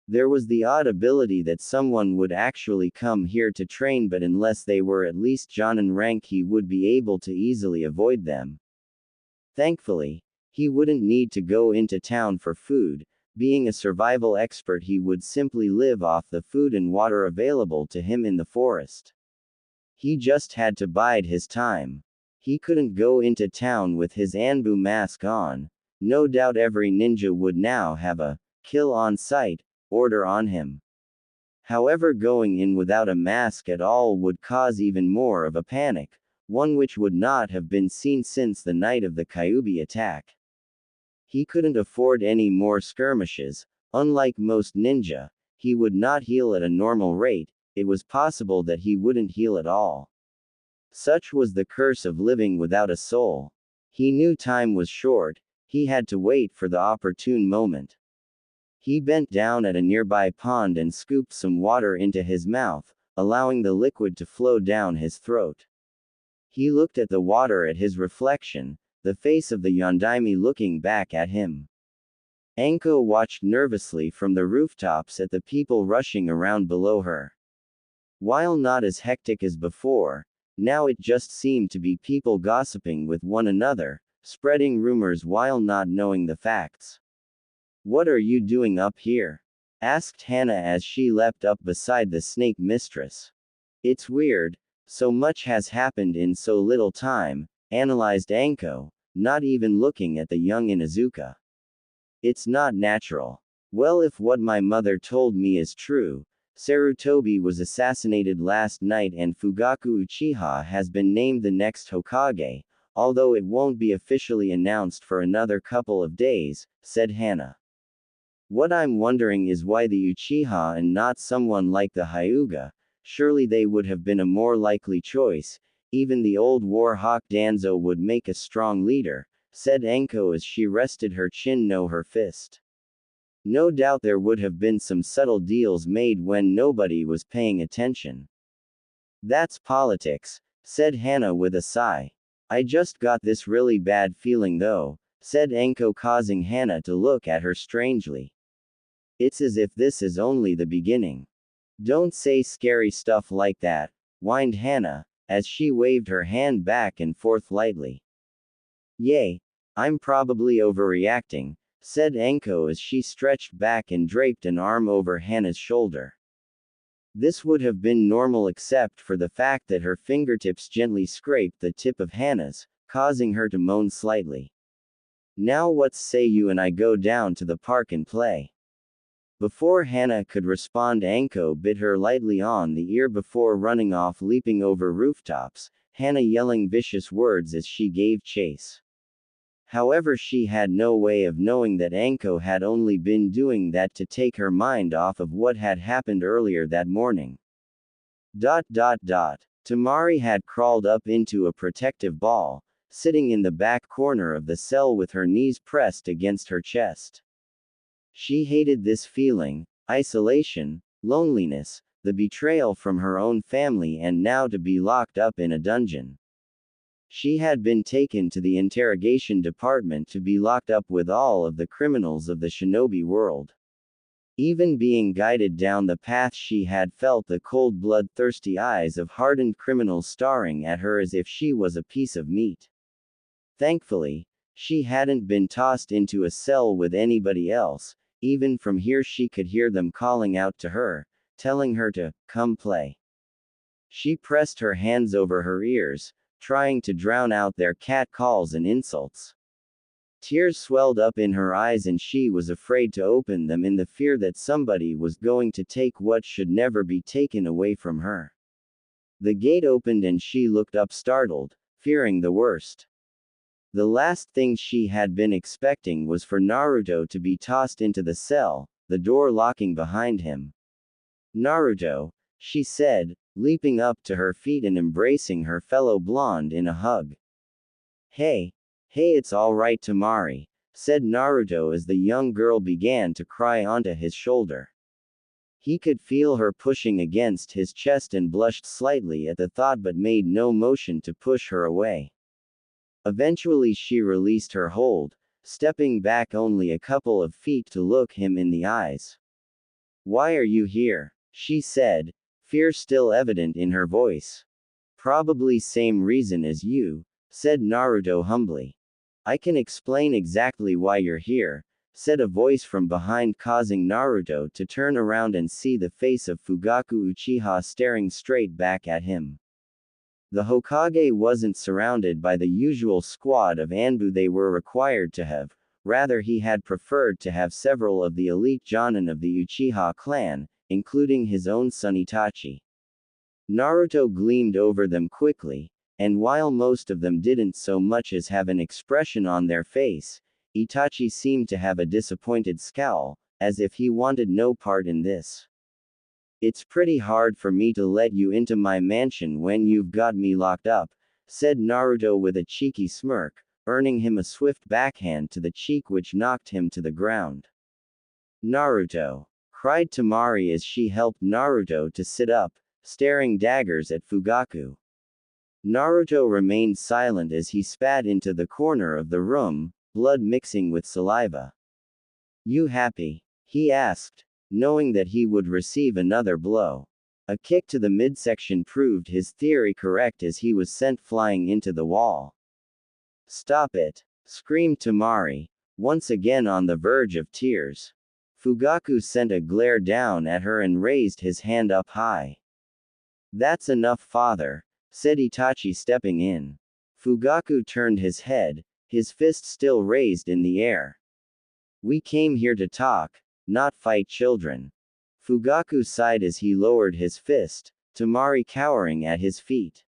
There was the odd ability that someone would actually come here to train, but unless they were at least Jonin rank he would be able to easily avoid them. Thankfully, he wouldn't need to go into town for food, being a survival expert he would simply live off the food and water available to him in the forest. He just had to bide his time. He couldn't go into town with his Anbu mask on, no doubt every ninja would now have a kill on sight order on him. However, going in without a mask at all would cause even more of a panic, one which would not have been seen since the night of the Kyuubi attack. He couldn't afford any more skirmishes. Unlike most ninja, he would not heal at a normal rate, it was possible that he wouldn't heal at all. Such was the curse of living without a soul. He knew time was short, He had to wait for the opportune moment. He bent down at a nearby pond and scooped some water into his mouth, allowing the liquid to flow down his throat. He looked at the water at his reflection, the face of the Yondaime looking back at him. Anko watched nervously from the rooftops at the people rushing around below her. While not as hectic as before, now it just seemed to be people gossiping with one another, spreading rumors while not knowing the facts. "What are you doing up here?" asked Hana as she leapt up beside the snake mistress. "It's weird, so much has happened in so little time," analyzed Anko, not even looking at the young Inuzuka. "It's not natural. Well, if what my mother told me is true, Sarutobi was assassinated last night and Fugaku Uchiha has been named the next Hokage, although it won't be officially announced for another couple of days," said Hana. "What I'm wondering is why the Uchiha and not someone like the Hyuga. Surely they would have been a more likely choice. Even the old war hawk Danzo would make a strong leader," said Anko as she rested her chin no her fist. "No doubt there would have been some subtle deals made when nobody was paying attention." "That's politics," said Hana with a sigh. "I just got this really bad feeling though," said Anko, causing Hana to look at her strangely. "It's as if this is only the beginning." "Don't say scary stuff like that," whined Hana, as she waved her hand back and forth lightly. "Yay, I'm probably overreacting," said Anko as she stretched back and draped an arm over Hana's shoulder. This would have been normal except for the fact that her fingertips gently scraped the tip of Hana's, causing her to moan slightly. "Now what say you and I go down to the park and play?" Before Hana could respond, Anko bit her lightly on the ear before running off, leaping over rooftops, Hana yelling vicious words as she gave chase. However, she had no way of knowing that Anko had only been doing that to take her mind off of what had happened earlier that morning. Tamari had crawled up into a protective ball, sitting in the back corner of the cell with her knees pressed against her chest. She hated this feeling: isolation, loneliness, the betrayal from her own family, and now to be locked up in a dungeon. She had been taken to the interrogation department to be locked up with all of the criminals of the shinobi world. Even being guided down the path, she had felt the cold bloodthirsty eyes of hardened criminals staring at her as if she was a piece of meat. Thankfully, she hadn't been tossed into a cell with anybody else. Even from here she could hear them calling out to her, telling her to come play. She pressed her hands over her ears, trying to drown out their cat calls and insults. Tears swelled up in her eyes and she was afraid to open them in the fear that somebody was going to take what should never be taken away from her. The gate opened and she looked up startled, fearing the worst. The last thing she had been expecting was for Naruto to be tossed into the cell, the door locking behind him. "Naruto," she said, leaping up to her feet and embracing her fellow blonde in a hug. Hey, it's all right, Tamari," said Naruto as the young girl began to cry onto his shoulder. He could feel her pushing against his chest and blushed slightly at the thought but made no motion to push her away. Eventually she released her hold, stepping back only a couple of feet to look him in the eyes. "Why are you here?" she said, fear still evident in her voice. "Probably same reason as you," said Naruto humbly. "I can explain exactly why you're here," said a voice from behind, causing Naruto to turn around and see the face of Fugaku Uchiha staring straight back at him. The Hokage wasn't surrounded by the usual squad of Anbu they were required to have, rather he had preferred to have several of the elite Jonin of the Uchiha clan, including his own son Itachi. Naruto gleamed over them quickly, and while most of them didn't so much as have an expression on their face, Itachi seemed to have a disappointed scowl, as if he wanted no part in this. "It's pretty hard for me to let you into my mansion when you've got me locked up," said Naruto with a cheeky smirk, earning him a swift backhand to the cheek which knocked him to the ground. Naruto! Cried Temari as she helped Naruto to sit up, staring daggers at Fugaku. Naruto remained silent as he spat into the corner of the room, blood mixing with saliva. You happy? He asked, knowing that he would receive another blow. A kick to the midsection proved his theory correct as he was sent flying into the wall. Stop it! Screamed Temari, once again on the verge of tears. Fugaku sent a glare down at her and raised his hand up high. That's enough, father, said Itachi stepping in. Fugaku turned his head, his fist still raised in the air. We came here to talk, not fight children. Fugaku sighed as he lowered his fist, Temari cowering at his feet.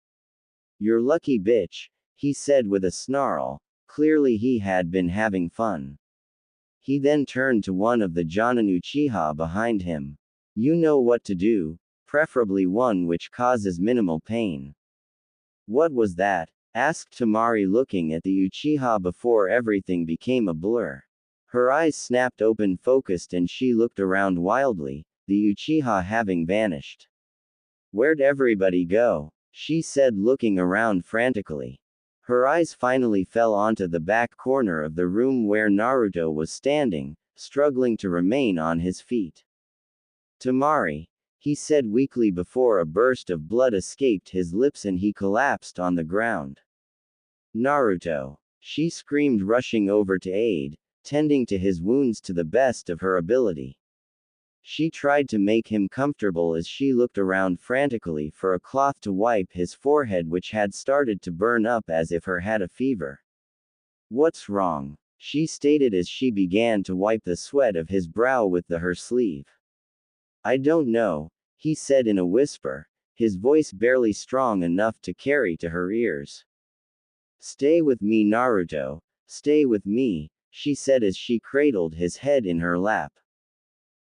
You're lucky bitch, he said with a snarl, clearly he had been having fun. He then turned to one of the Jonin Uchiha behind him. You know what to do, preferably one which causes minimal pain. What was that? Asked Temari looking at the Uchiha before everything became a blur. Her eyes snapped open focused and she looked around wildly, the Uchiha having vanished. Where'd everybody go? She said looking around frantically. Her eyes finally fell onto the back corner of the room where Naruto was standing, struggling to remain on his feet. Temari, he said weakly before a burst of blood escaped his lips and he collapsed on the ground. Naruto, she screamed rushing over to aid, tending to his wounds to the best of her ability. She tried to make him comfortable as she looked around frantically for a cloth to wipe his forehead which had started to burn up as if her had a fever. What's wrong? She stated as she began to wipe the sweat of his brow with her sleeve. I don't know, he said in a whisper, his voice barely strong enough to carry to her ears. Stay with me, Naruto, stay with me, she said as she cradled his head in her lap.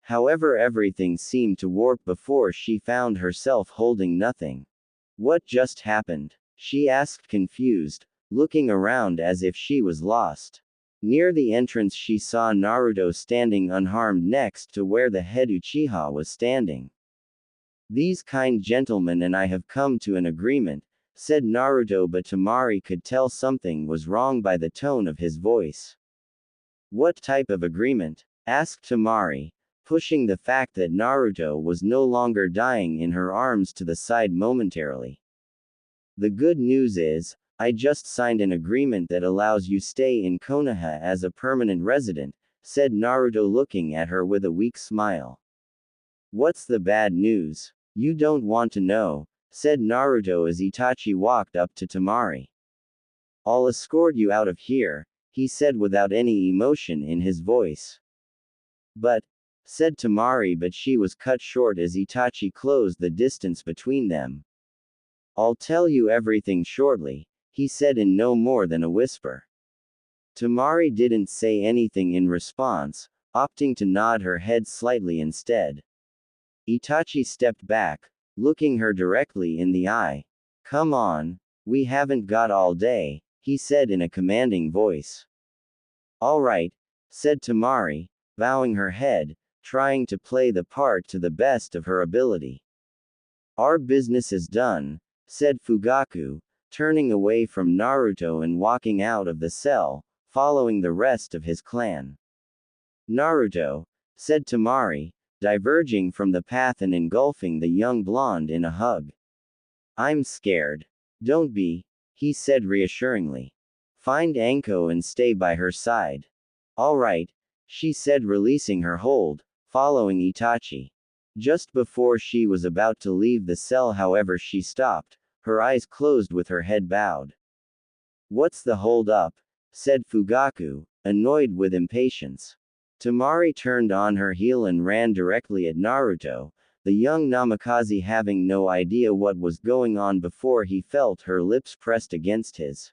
However, everything seemed to warp before she found herself holding nothing. What just happened? She asked confused, looking around as if she was lost. Near the entrance she saw Naruto standing unharmed next to where the head Uchiha was standing. These kind gentlemen and I have come to an agreement, said Naruto, but Temari could tell something was wrong by the tone of his voice. What type of agreement? Asked Temari, pushing the fact that Naruto was no longer dying in her arms to the side momentarily. The good news is, I just signed an agreement that allows you stay in Konoha as a permanent resident, said Naruto looking at her with a weak smile. What's the bad news? You don't want to know, said Naruto as Itachi walked up to Temari. I'll escort you out of here, he said without any emotion in his voice. But, said Temari, but she was cut short as Itachi closed the distance between them. I'll tell you everything shortly, he said in no more than a whisper. Temari didn't say anything in response, opting to nod her head slightly instead. Itachi stepped back, looking her directly in the eye. Come on, we haven't got all day, he said in a commanding voice. All right, said Temari, bowing her head, trying to play the part to the best of her ability. Our business is done, said Fugaku, turning away from Naruto and walking out of the cell, following the rest of his clan. Naruto, said Temari, diverging from the path and engulfing the young blonde in a hug. I'm scared. Don't be, he said reassuringly. Find Anko and stay by her side. All right, she said releasing her hold, following Itachi. Just before she was about to leave the cell, however, she stopped, her eyes closed with her head bowed. What's the hold up? Said Fugaku, annoyed with impatience. Temari turned on her heel and ran directly at Naruto, the young Namikaze having no idea what was going on before he felt her lips pressed against his.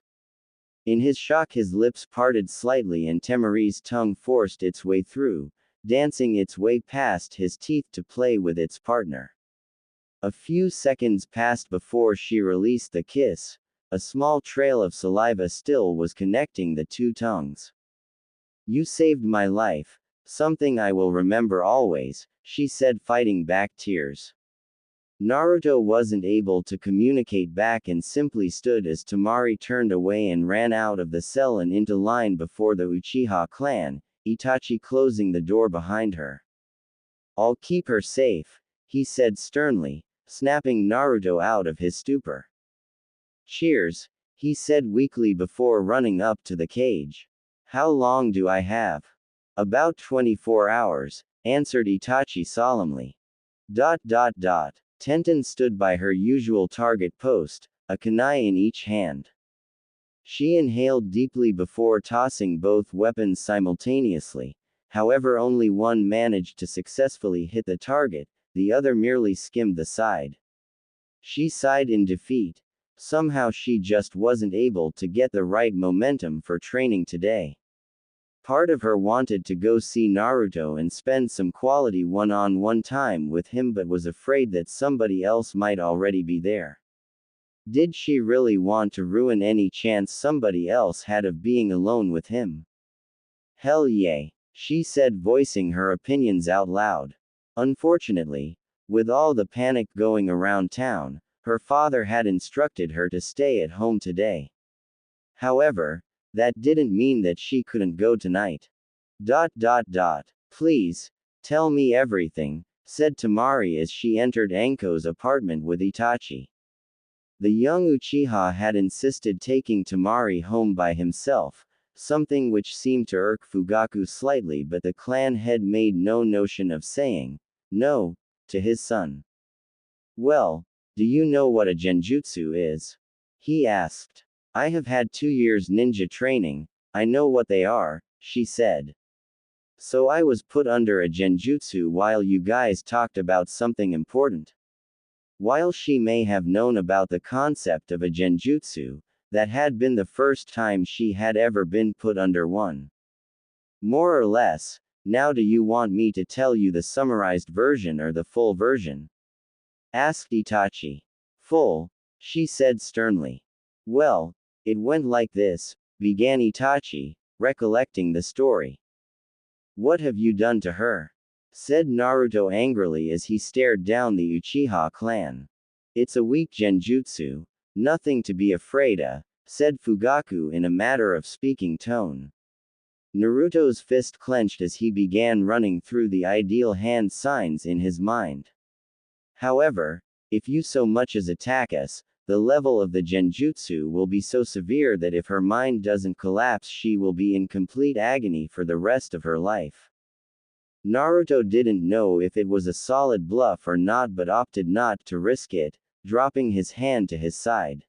In his shock, his lips parted slightly and Temari's tongue forced its way through, dancing its way past his teeth to play with its partner. A few seconds passed before she released the kiss, A small trail of saliva still was connecting the two tongues. You saved my life, something I will remember always, she said, fighting back tears. Naruto wasn't able to communicate back and simply stood as Temari turned away and ran out of the cell and into line before the Uchiha clan, Itachi closing the door behind her. I'll keep her safe, he said sternly, snapping Naruto out of his stupor. Cheers, he said weakly before running up to the cage. How long do I have? About 24 hours, answered Itachi solemnly. Tenten stood by her usual target post, a kunai in each hand. She inhaled deeply before tossing both weapons simultaneously, however only one managed to successfully hit the target, the other merely skimmed the side. She sighed in defeat. Somehow she just wasn't able to get the right momentum for training today. Part of her wanted to go see Naruto and spend some quality one-on-one time with him but was afraid that somebody else might already be there. Did she really want to ruin any chance somebody else had of being alone with him? Hell yeah, she said, voicing her opinions out loud. Unfortunately, with all the panic going around town, her father had instructed her to stay at home today. However, that didn't mean that she couldn't go tonight. Please, tell me everything, said Temari as she entered Anko's apartment with Itachi. The young Uchiha had insisted taking Temari home by himself, something which seemed to irk Fugaku slightly, but the clan head made no notion of saying no to his son. Well, do you know what a genjutsu is? He asked. I have had 2 years ninja training, I know what they are, she said. So I was put under a genjutsu while you guys talked about something important. While she may have known about the concept of a genjutsu, that had been the first time she had ever been put under one. More or less, now do you want me to tell you the summarized version or the full version? Asked Itachi. Full, she said sternly. Well, it went like this, began Itachi, recollecting the story. What have you done to her? Said Naruto angrily as he stared down the Uchiha clan. It's a weak genjutsu, nothing to be afraid of, said Fugaku in a matter-of-speaking tone. Naruto's fist clenched as he began running through the ideal hand signs in his mind. However, if you so much as attack us, the level of the genjutsu will be so severe that if her mind doesn't collapse she will be in complete agony for the rest of her life. Naruto didn't know if it was a solid bluff or not but opted not to risk it, dropping his hand to his side.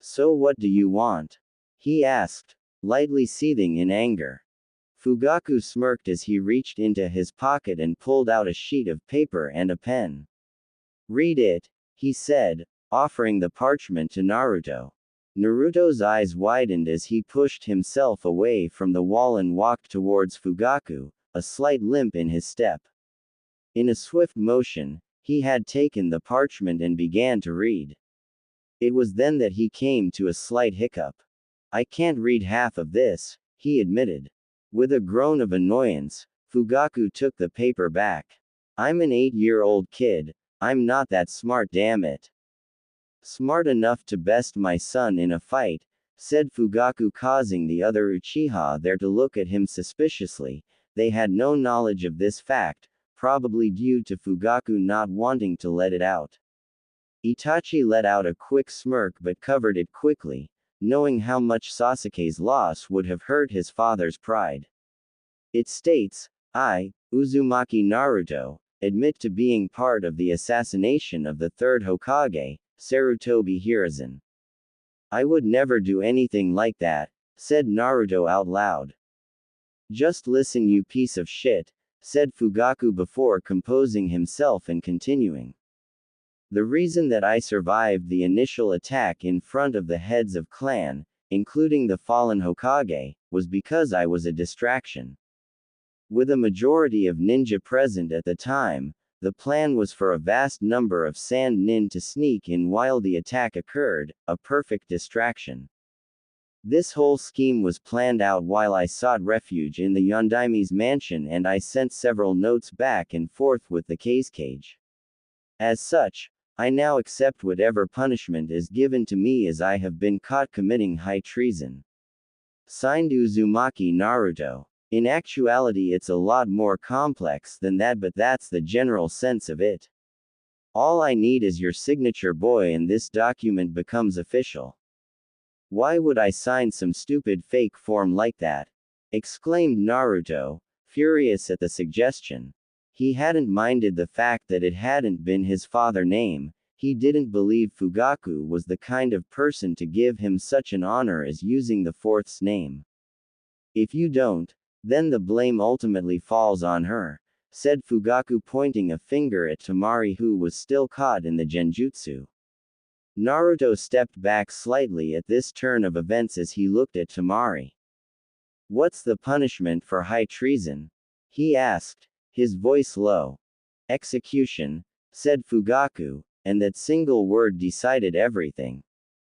So what do you want? He asked, lightly seething in anger. Fugaku smirked as he reached into his pocket and pulled out a sheet of paper and a pen. Read it, he said, offering the parchment to Naruto. Naruto's eyes widened as he pushed himself away from the wall and walked towards Fugaku, a slight limp in his step. In a swift motion, he had taken the parchment and began to read. It was then that he came to a slight hiccup. I can't read half of this, he admitted. With a groan of annoyance, Fugaku took the paper back. I'm an 8-year-old kid, I'm not that smart, damn it. Smart enough to best my son in a fight, said Fugaku, causing the other Uchiha there to look at him suspiciously. They had no knowledge of this fact, probably due to Fugaku not wanting to let it out. Itachi let out a quick smirk but covered it quickly, knowing how much Sasuke's loss would have hurt his father's pride. It states, I, Uzumaki Naruto, admit to being part of the assassination of the third Hokage, Sarutobi Hiruzen. I would never do anything like that, said Naruto out loud. Just listen, you piece of shit, said Fugaku before composing himself and continuing. The reason that I survived the initial attack in front of the heads of clan, including the fallen Hokage, was because I was a distraction. With a majority of ninja present at the time, The plan was for a vast number of sand nin to sneak in while the attack occurred, a perfect distraction. This whole scheme was planned out while I sought refuge in the Yondaime's mansion, and I sent several notes back and forth with the cage. As such, I now accept whatever punishment is given to me, as I have been caught committing high treason. Signed, Uzumaki Naruto. In actuality it's a lot more complex than that, but that's the general sense of it. All I need is your signature, boy, and this document becomes official. Why would I sign some stupid fake form like that? Exclaimed Naruto, furious at the suggestion. He hadn't minded the fact that it hadn't been his father's name. He didn't believe Fugaku was the kind of person to give him such an honor as using the fourth's name. If you don't, then the blame ultimately falls on her, said Fugaku, pointing a finger at Temari, who was still caught in the genjutsu. Naruto stepped back slightly at this turn of events as he looked at Temari. What's the punishment for high treason? He asked, his voice low. Execution, said Fugaku, and that single word decided everything.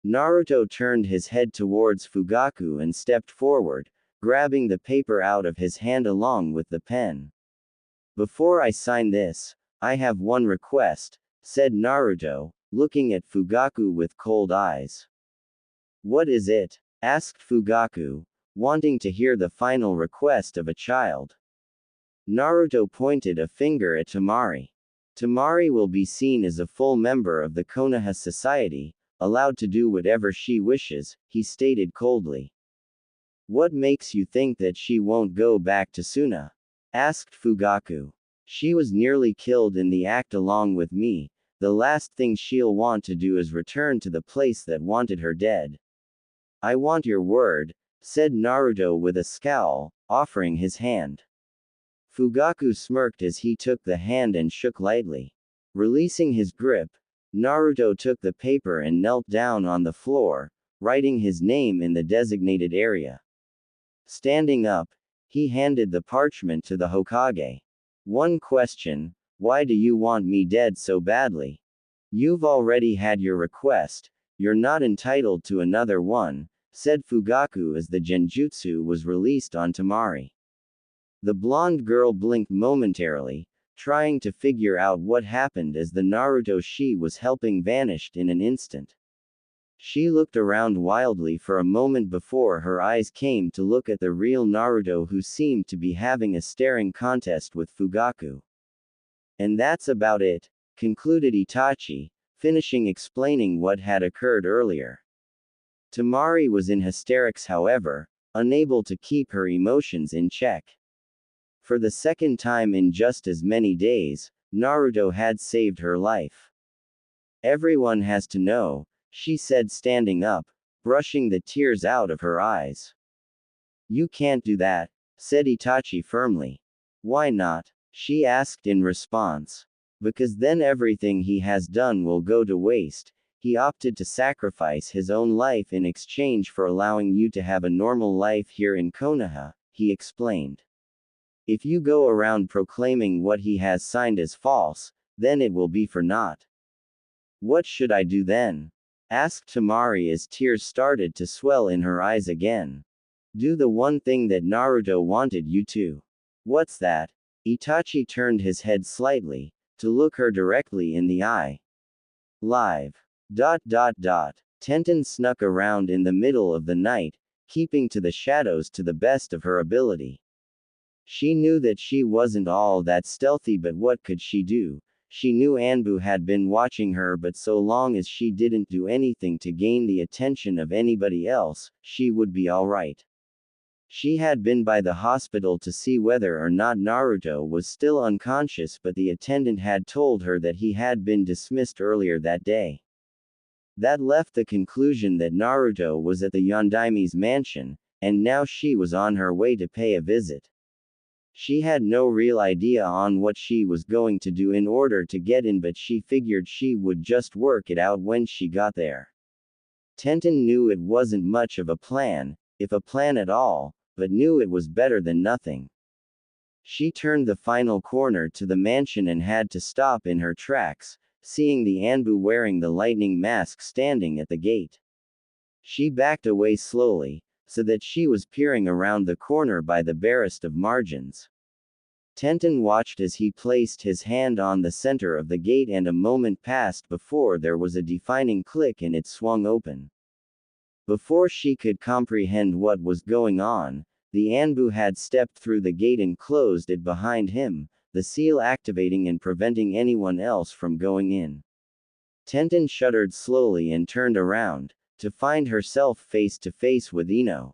Naruto turned his head towards Fugaku and stepped forward, grabbing the paper out of his hand along with the pen. Before I sign this, I have one request, said Naruto, looking at Fugaku with cold eyes. What is it? Asked Fugaku, wanting to hear the final request of a child. Naruto pointed a finger at Temari. Temari will be seen as a full member of the Konoha society, allowed to do whatever she wishes, he stated coldly. What makes you think that she won't go back to Suna? Asked Fugaku. She was nearly killed in the act along with me. The last thing she'll want to do is return to the place that wanted her dead. I want your word, said Naruto with a scowl, offering his hand. Fugaku smirked as he took the hand and shook lightly. Releasing his grip, Naruto took the paper and knelt down on the floor, writing his name in the designated area. Standing up, he handed the parchment to the Hokage. One question, why do you want me dead so badly? You've already had your request, you're not entitled to another one, said Fugaku as the genjutsu was released on Temari. The blonde girl blinked momentarily, trying to figure out what happened as the Naruto she was helping vanished in an instant. She looked around wildly for a moment before her eyes came to look at the real Naruto, who seemed to be having a staring contest with Fugaku. And that's about it, concluded Itachi, finishing explaining what had occurred earlier. Temari was in hysterics, however, unable to keep her emotions in check. For the second time in just as many days, Naruto had saved her life. Everyone has to know, she said, standing up, brushing the tears out of her eyes. You can't do that, said Itachi firmly. Why not? She asked in response. Because then everything he has done will go to waste. He opted to sacrifice his own life in exchange for allowing you to have a normal life here in Konoha, he explained. If you go around proclaiming what he has signed as false, then it will be for naught. What should I do then? Asked Temari as tears started to swell in her eyes again. Do the one thing that Naruto wanted you to. What's that? Itachi turned his head slightly, to look her directly in the eye. Live. Tenten snuck around in the middle of the night, keeping to the shadows to the best of her ability. She knew that she wasn't all that stealthy, but what could she do? She knew Anbu had been watching her, but so long as she didn't do anything to gain the attention of anybody else, she would be alright. She had been by the hospital to see whether or not Naruto was still unconscious, but the attendant had told her that he had been dismissed earlier that day. That left the conclusion that Naruto was at the Yondaime's mansion, and now she was on her way to pay a visit. She had no real idea on what she was going to do in order to get in, but she figured she would just work it out when she got there. Tenten knew it wasn't much of a plan, if a plan at all, but knew it was better than nothing. She turned the final corner to the mansion and had to stop in her tracks, seeing the Anbu wearing the lightning mask standing at the gate. She backed away slowly, so that she was peering around the corner by the barest of margins. Tenten watched as he placed his hand on the center of the gate, and a moment passed before there was a defining click and it swung open. Before she could comprehend what was going on, the Anbu had stepped through the gate and closed it behind him, the seal activating and preventing anyone else from going in. Tenten shuddered slowly and turned around, to find herself face to face with Ino.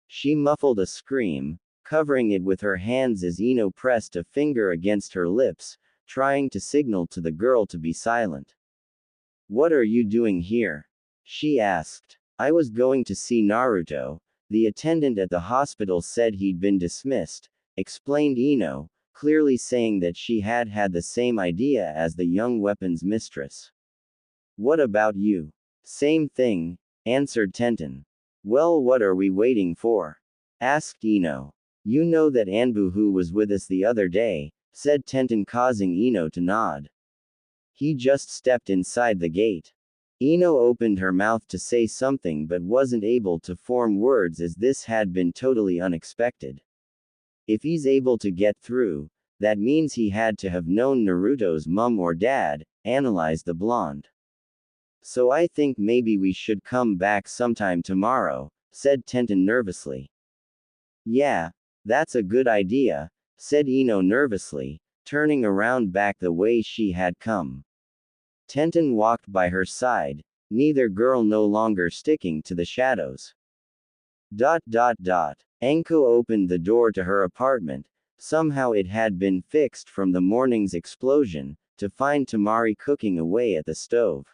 She muffled a scream, covering it with her hands as Ino pressed a finger against her lips, trying to signal to the girl to be silent. "What are you doing here?" she asked. "I was going to see Naruto. The attendant at the hospital said he'd been dismissed," explained Ino, clearly saying that she had had the same idea as the young weapons mistress. "What about you?" "Same thing," answered Tenten. "Well, what are we waiting for?" asked Ino. "You know that Anbu who was with us the other day," said Tenten, causing Ino to nod. "He just stepped inside the gate." Ino opened her mouth to say something but wasn't able to form words as this had been totally unexpected. If he's able to get through, that means he had to have known Naruto's mum or dad, analyzed the blonde. "So I think maybe we should come back sometime tomorrow," said Tenten nervously. "Yeah, that's a good idea," said Ino nervously, turning around back the way she had come. Tenten walked by her side, neither girl no longer sticking to the shadows. Anko opened the door to her apartment. Somehow it had been fixed from the morning's explosion, to find Tamari cooking away at the stove.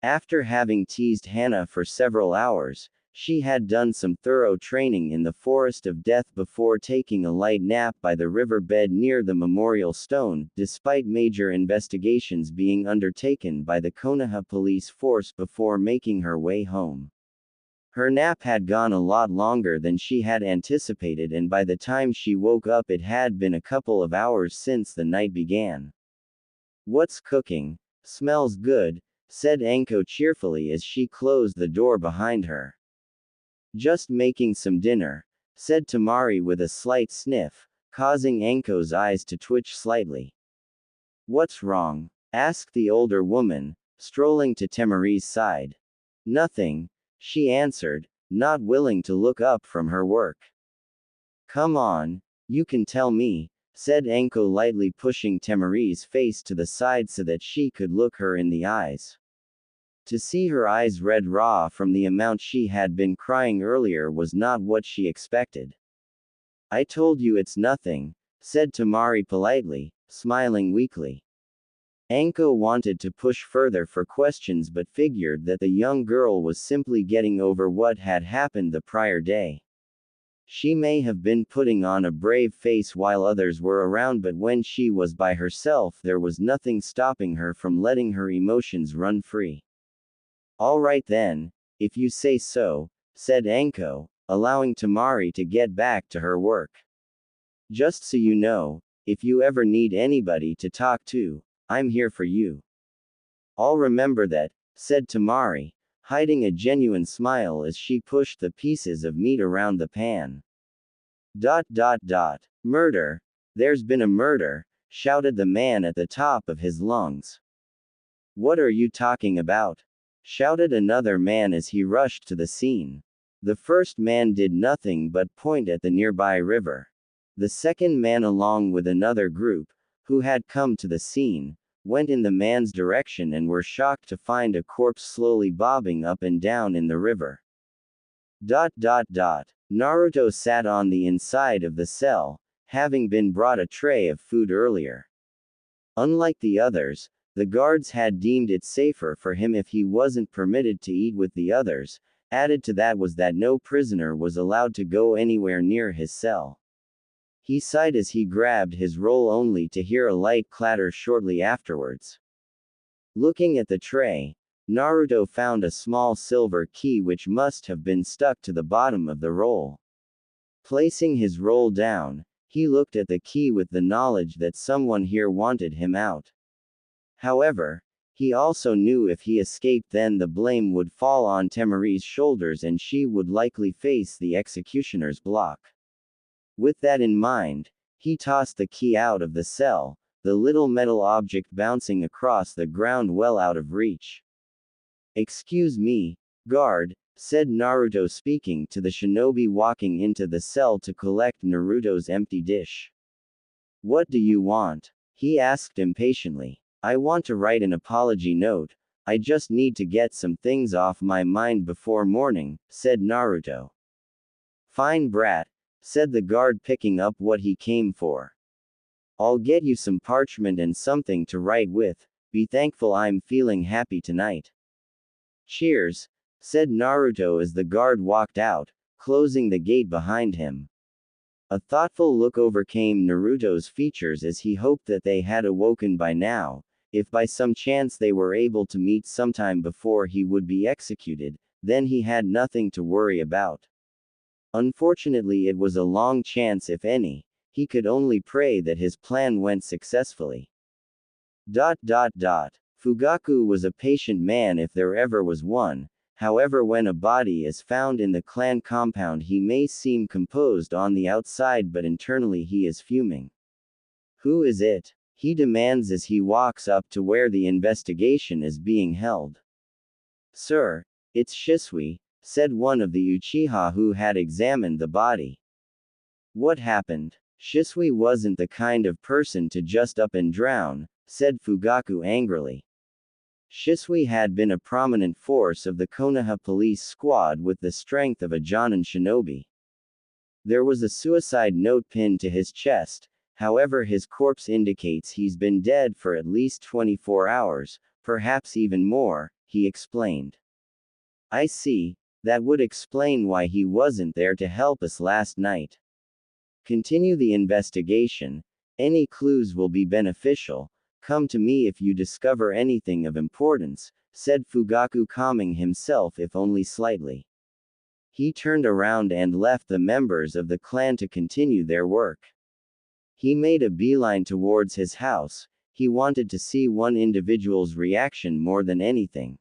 After having teased Hana for several hours, she had done some thorough training in the Forest of Death before taking a light nap by the river bed near the memorial stone, despite major investigations being undertaken by the Konoha police force before making her way home. Her nap had gone a lot longer than she had anticipated, and by the time she woke up it had been a couple of hours since the night began. "What's cooking? Smells good," said Anko cheerfully as she closed the door behind her. "Just making some dinner," said Tamari with a slight sniff, causing Anko's eyes to twitch slightly. "What's wrong?" asked the older woman, strolling to Tamari's side. "Nothing," she answered, not willing to look up from her work. "Come on, you can tell me," said Anko, lightly pushing Tamari's face to the side so that she could look her in the eyes. To see her eyes red raw from the amount she had been crying earlier was not what she expected. "I told you it's nothing," said Tamari politely, smiling weakly. Anko wanted to push further for questions but figured that the young girl was simply getting over what had happened the prior day. She may have been putting on a brave face while others were around, but when she was by herself there was nothing stopping her from letting her emotions run free. "All right then, if you say so," said Anko, allowing Tamari to get back to her work. "Just so you know, if you ever need anybody to talk to, I'm here for you." "I'll remember that," said Tamari, hiding a genuine smile as she pushed the pieces of meat around the pan. "Murder! There's been a murder!" shouted the man at the top of his lungs. "What are you talking about?" shouted another man as he rushed to the scene. The first man did nothing but point at the nearby river. The second man, along with another group, who had come to the scene, went in the man's direction and were shocked to find a corpse slowly bobbing up and down in the river. Naruto sat on the inside of the cell, having been brought a tray of food earlier. Unlike the others, the guards had deemed it safer for him if he wasn't permitted to eat with the others. Added to that was that no prisoner was allowed to go anywhere near his cell. He sighed as he grabbed his roll, only to hear a light clatter shortly afterwards. Looking at the tray, Naruto found a small silver key which must have been stuck to the bottom of the roll. Placing his roll down, He looked at the key with the knowledge that someone here wanted him out. However, he also knew if he escaped then the blame would fall on Temari's shoulders and she would likely face the executioner's block. With that in mind, he tossed the key out of the cell, the little metal object bouncing across the ground well out of reach. "Excuse me, guard," said Naruto speaking to the shinobi walking into the cell to collect Naruto's empty dish. "What do you want?" he asked impatiently. "I want to write an apology note. I just need to get some things off my mind before morning," said Naruto. "Fine brat," said the guard picking up what he came for. "I'll get you some parchment and something to write with. Be thankful I'm feeling happy tonight." "Cheers," said Naruto as the guard walked out, closing the gate behind him. A thoughtful look overcame Naruto's features as he hoped that they had awoken by now. If by some chance they were able to meet sometime before he would be executed, then he had nothing to worry about. Unfortunately, it was a long chance if any. He could only pray that his plan went successfully. Fugaku was a patient man if there ever was one. However, when a body is found in the clan compound, he may seem composed on the outside, but internally he is fuming. "Who is it?" he demands as he walks up to where the investigation is being held. "Sir, it's Shisui," said one of the Uchiha who had examined the body. "What happened?" "Shisui wasn't the kind of person to just up and drown," said Fugaku angrily. Shisui had been a prominent force of the Konoha police squad with the strength of a Jonin shinobi. There was a suicide note pinned to his chest, however his corpse indicates he's been dead for at least 24 hours, perhaps even more, he explained. "I see, that would explain why he wasn't there to help us last night. Continue the investigation, any clues will be beneficial. Come to me if you discover anything of importance," said Fugaku, calming himself if only slightly. He turned around and left the members of the clan to continue their work. He made a beeline towards his house. He wanted to see one individual's reaction more than anything.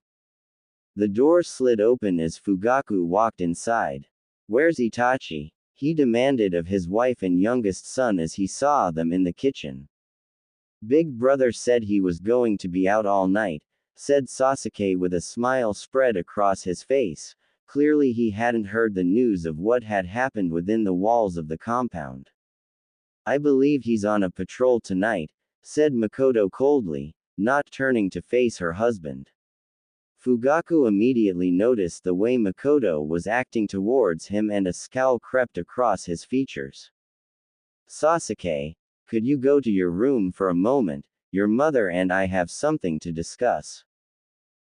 The door slid open as Fugaku walked inside. "Where's Itachi?" he demanded of his wife and youngest son as he saw them in the kitchen. "Big brother said he was going to be out all night," said Sasuke with a smile spread across his face. Clearly he hadn't heard the news of what had happened within the walls of the compound. "I believe he's on a patrol tonight," said Makoto coldly, not turning to face her husband. Fugaku immediately noticed the way Makoto was acting towards him and a scowl crept across his features. "Sasuke, could you go to your room for a moment? Your mother and I have something to discuss."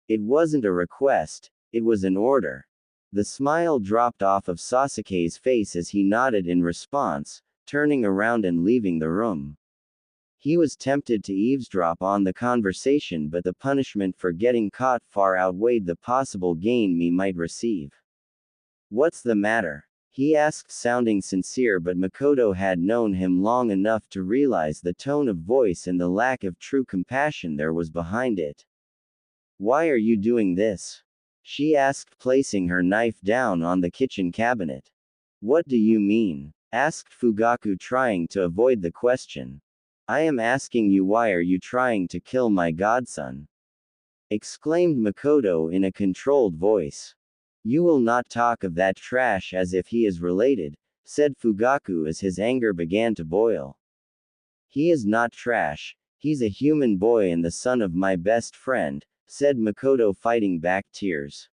It wasn't a request, it was an order. The smile dropped off of Sasuke's face as he nodded in response, turning around and leaving the room. He was tempted to eavesdrop on the conversation, but the punishment for getting caught far outweighed the possible gain he might receive. "What's the matter?" he asked, sounding sincere, but Makoto had known him long enough to realize the tone of voice and the lack of true compassion there was behind it. "Why are you doing this?" she asked, placing her knife down on the kitchen cabinet. "What do you mean?" asked Fugaku, trying to avoid the question. "I am asking you, why are you trying to kill my godson?" exclaimed Makoto in a controlled voice. "You will not talk of that trash as if he is related," said Fugaku as his anger began to boil. "He is not trash, he's a human boy and the son of my best friend," said Makoto, fighting back tears.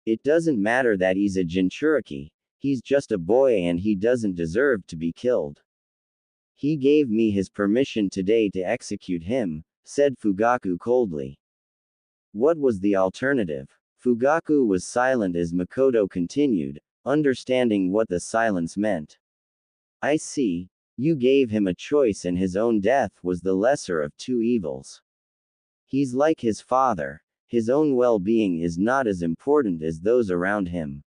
"It doesn't matter that he's a Jinchuriki, he's just a boy and he doesn't deserve to be killed. He gave me his permission today to execute him," said Fugaku coldly. "What was the alternative?" Fugaku was silent as Makoto continued, understanding what the silence meant. "I see, you gave him a choice and his own death was the lesser of two evils. He's like his father, his own well-being is not as important as those around him.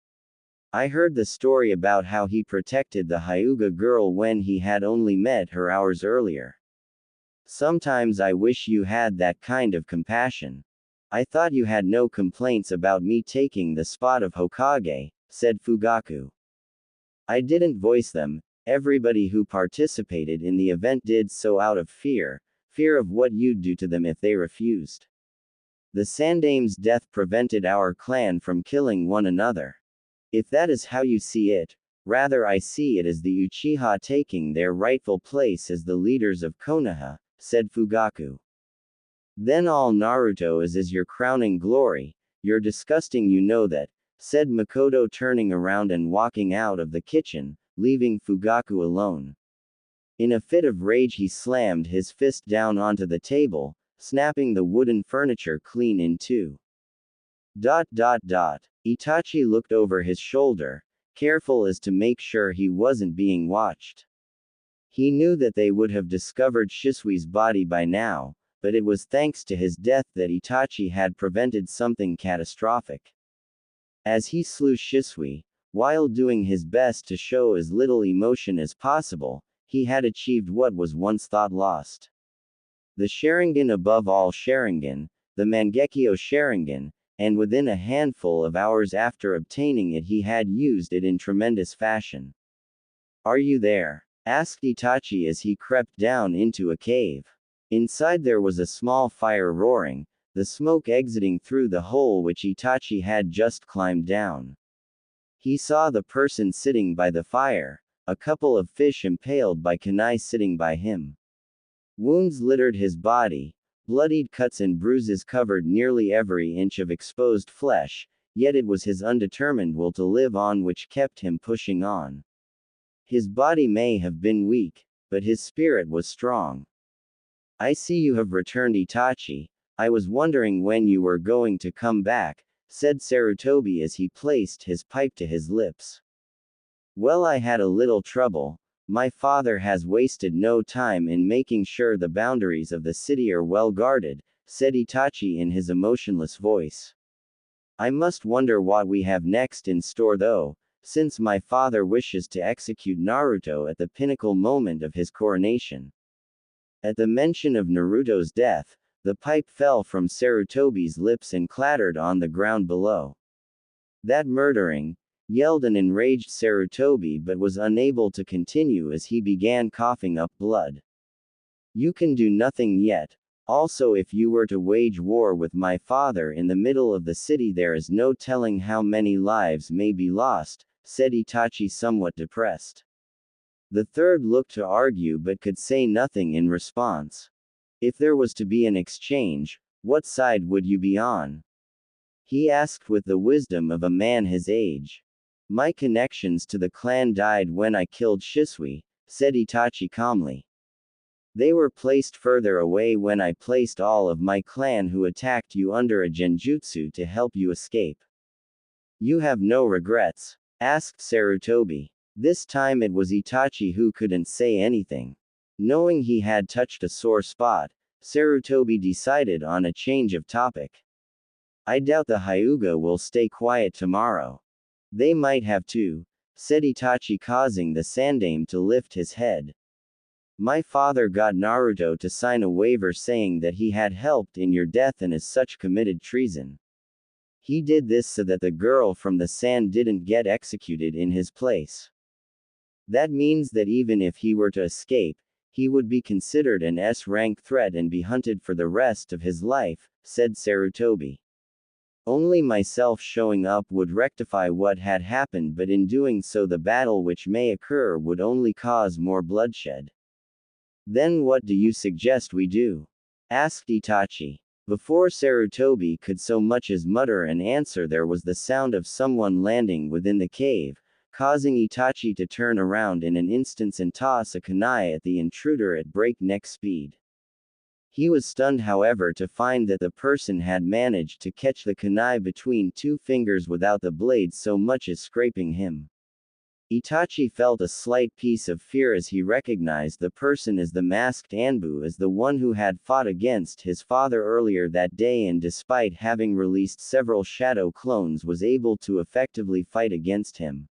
I heard the story about how he protected the Hyuga girl when he had only met her hours earlier. Sometimes I wish you had that kind of compassion. I thought you had no complaints about me taking the spot of Hokage, said Fugaku. I didn't voice them, everybody who participated in the event did so out of fear of what you'd do to them if they refused. The Sandame's death prevented our clan from killing one another. If that is how you see it, rather I see it as the Uchiha taking their rightful place as the leaders of Konoha, said Fugaku. Then all Naruto is your crowning glory, you're disgusting, you know that, said Makoto, turning around and walking out of the kitchen, leaving Fugaku alone. In a fit of rage he slammed his fist down onto the table, snapping the wooden furniture clean in two. Itachi looked over his shoulder, careful as to make sure he wasn't being watched. He knew that they would have discovered Shisui's body by now, but it was thanks to his death that Itachi had prevented something catastrophic. As he slew Shisui, while doing his best to show as little emotion as possible, he had achieved what was once thought lost. The Sharingan, above all Sharingan, the Mangekyo Sharingan, and within a handful of hours after obtaining it he had used it in tremendous fashion. Are you there? Asked Itachi as he crept down into a cave. Inside there was a small fire roaring, the smoke exiting through the hole which Itachi had just climbed down. He saw the person sitting by the fire, a couple of fish impaled by kunai sitting by him. Wounds littered his body, bloodied cuts and bruises covered nearly every inch of exposed flesh, yet it was his undetermined will to live on which kept him pushing on. His body may have been weak, but his spirit was strong. I see you have returned, Itachi. I was wondering when you were going to come back, said Sarutobi as he placed his pipe to his lips. Well, I had a little trouble. My father has wasted no time in making sure the boundaries of the city are well guarded, said Itachi in his emotionless voice. I must wonder what we have next in store though, since my father wishes to execute Naruto at the pinnacle moment of his coronation. At the mention of Naruto's death, the pipe fell from Sarutobi's lips and clattered on the ground below. That murdering, yelled an enraged Sarutobi, but was unable to continue as he began coughing up blood. You can do nothing yet. Also, if you were to wage war with my father in the middle of the city, there is no telling how many lives may be lost, said Itachi, somewhat depressed. The third looked to argue but could say nothing in response. If there was to be an exchange, what side would you be on? He asked with the wisdom of a man his age. My connections to the clan died when I killed Shisui, said Itachi calmly. They were placed further away when I placed all of my clan who attacked you under a genjutsu to help you escape. You have no regrets? Asked Sarutobi. This time it was Itachi who couldn't say anything. Knowing he had touched a sore spot, Sarutobi decided on a change of topic. I doubt the Hyuga will stay quiet tomorrow. They might have to, said Itachi, causing the Sandame to lift his head. My father got Naruto to sign a waiver saying that he had helped in your death and as such committed treason. He did this so that the girl from the sand didn't get executed in his place. That means that even if he were to escape, he would be considered an S-rank threat and be hunted for the rest of his life, said Sarutobi. Only myself showing up would rectify what had happened, but in doing so the battle which may occur would only cause more bloodshed. Then what do you suggest we do? Asked Itachi. Before Sarutobi could so much as mutter an answer, there was the sound of someone landing within the cave, causing Itachi to turn around in an instant and toss a kunai at the intruder at breakneck speed. He was stunned, however, to find that the person had managed to catch the kunai between two fingers without the blade so much as scraping him. Itachi felt a slight piece of fear as he recognized the person as the masked Anbu as the one who had fought against his father earlier that day, and despite having released several shadow clones was able to effectively fight against him.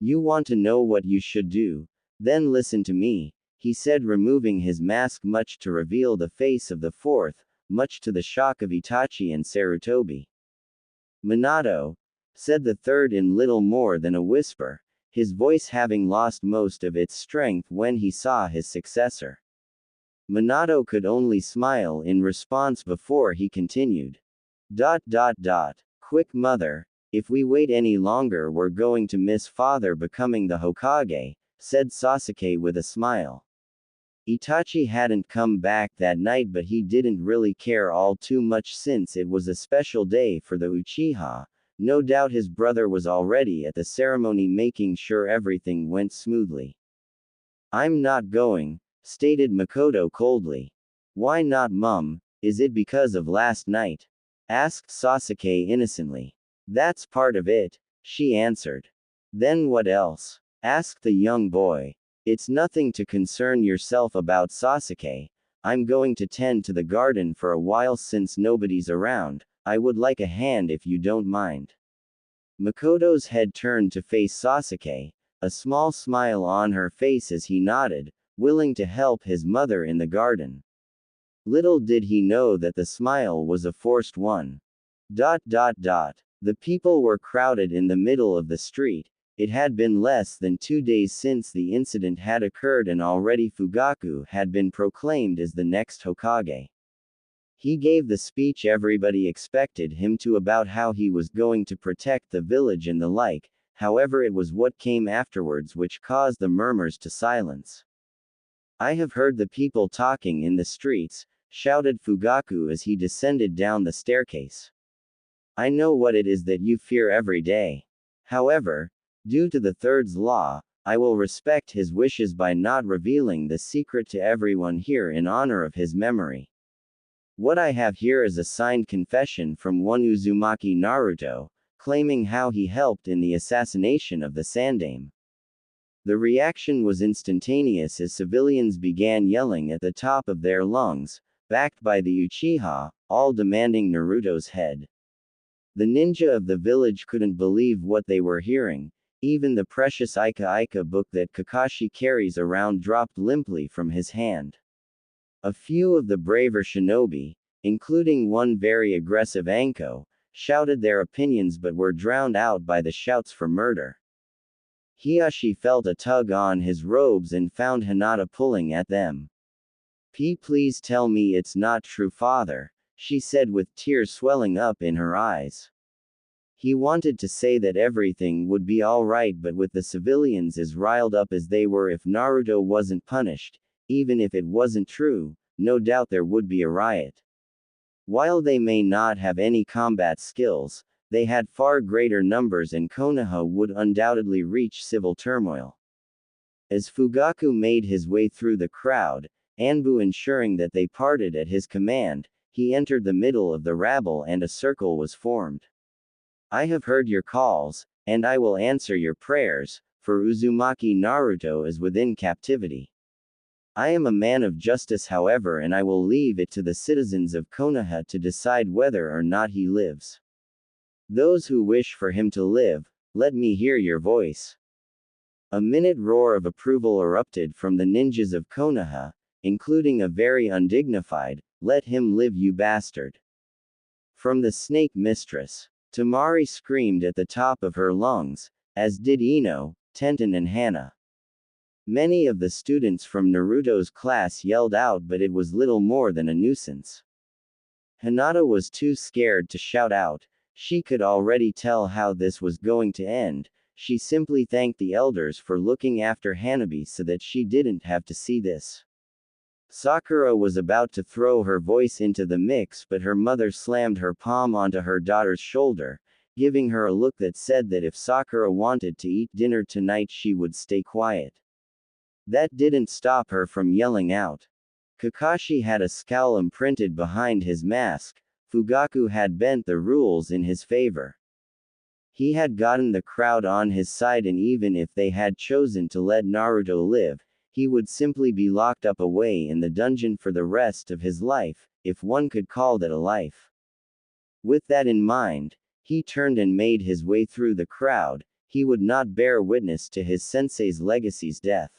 "You want to know what you should do? Then listen to me," he said, removing his mask much to reveal the face of the fourth, much to the shock of Itachi and Sarutobi. "Minato," said the third in little more than a whisper, his voice having lost most of its strength when he saw his successor. Minato could only smile in response before he continued. "Quick mother, if we wait any longer we're going to miss father becoming the Hokage," said Sasuke with a smile. Itachi hadn't come back that night, but he didn't really care all too much since it was a special day for the Uchiha. No doubt his brother was already at the ceremony making sure everything went smoothly. "I'm not going," stated Makoto coldly. "Why not, Mum? Is it because of last night?" asked Sasuke innocently. "That's part of it," she answered. "Then what else?" asked the young boy. "It's nothing to concern yourself about, Sasuke. I'm going to tend to the garden for a while since nobody's around. I would like a hand if you don't mind." Makoto's head turned to face Sasuke, a small smile on her face as he nodded, willing to help his mother in the garden. Little did he know that the smile was a forced one. The people were crowded in the middle of the street. It had been less than 2 days since the incident had occurred, and already Fugaku had been proclaimed as the next Hokage. He gave the speech everybody expected him to about how he was going to protect the village and the like. However, it was what came afterwards which caused the murmurs to silence. "I have heard the people talking in the streets," shouted Fugaku as he descended down the staircase. "I know what it is that you fear every day. However, due to the third's law, I will respect his wishes by not revealing the secret to everyone here in honor of his memory. What I have here is a signed confession from one Uzumaki Naruto, claiming how he helped in the assassination of the Sandaime." The reaction was instantaneous as civilians began yelling at the top of their lungs, backed by the Uchiha, all demanding Naruto's head. The ninja of the village couldn't believe what they were hearing. Even the precious Ika Ika book that Kakashi carries around dropped limply from his hand. A few of the braver shinobi, including one very aggressive Anko, shouted their opinions but were drowned out by the shouts for murder. Hiashi felt a tug on his robes and found Hinata pulling at them. Please tell me it's not true, father," she said with tears swelling up in her eyes. He wanted to say that everything would be alright, but with the civilians as riled up as they were, if Naruto wasn't punished, even if it wasn't true, no doubt there would be a riot. While they may not have any combat skills, they had far greater numbers, and Konoha would undoubtedly reach civil turmoil. As Fugaku made his way through the crowd, Anbu ensuring that they parted at his command, he entered the middle of the rabble and a circle was formed. "I have heard your calls, and I will answer your prayers, for Uzumaki Naruto is within captivity. I am a man of justice, however, and I will leave it to the citizens of Konoha to decide whether or not he lives. Those who wish for him to live, let me hear your voice." A minute roar of approval erupted from the ninjas of Konoha, including a very undignified, "Let him live, you bastard." From the snake mistress, Tamari screamed at the top of her lungs, as did Ino, Tenten and Hana. Many of the students from Naruto's class yelled out, but it was little more than a nuisance. Hinata was too scared to shout out. She could already tell how this was going to end. She simply thanked the elders for looking after Hanabi so that she didn't have to see this. Sakura was about to throw her voice into the mix, but her mother slammed her palm onto her daughter's shoulder, giving her a look that said that if Sakura wanted to eat dinner tonight she would stay quiet. That didn't stop her from yelling out. Kakashi had a scowl imprinted behind his mask. Fugaku had bent the rules in his favor. He had gotten the crowd on his side, and even if they had chosen to let Naruto live, he would simply be locked up away in the dungeon for the rest of his life, if one could call that a life. With that in mind, he turned and made his way through the crowd. He would not bear witness to his sensei's legacy's death.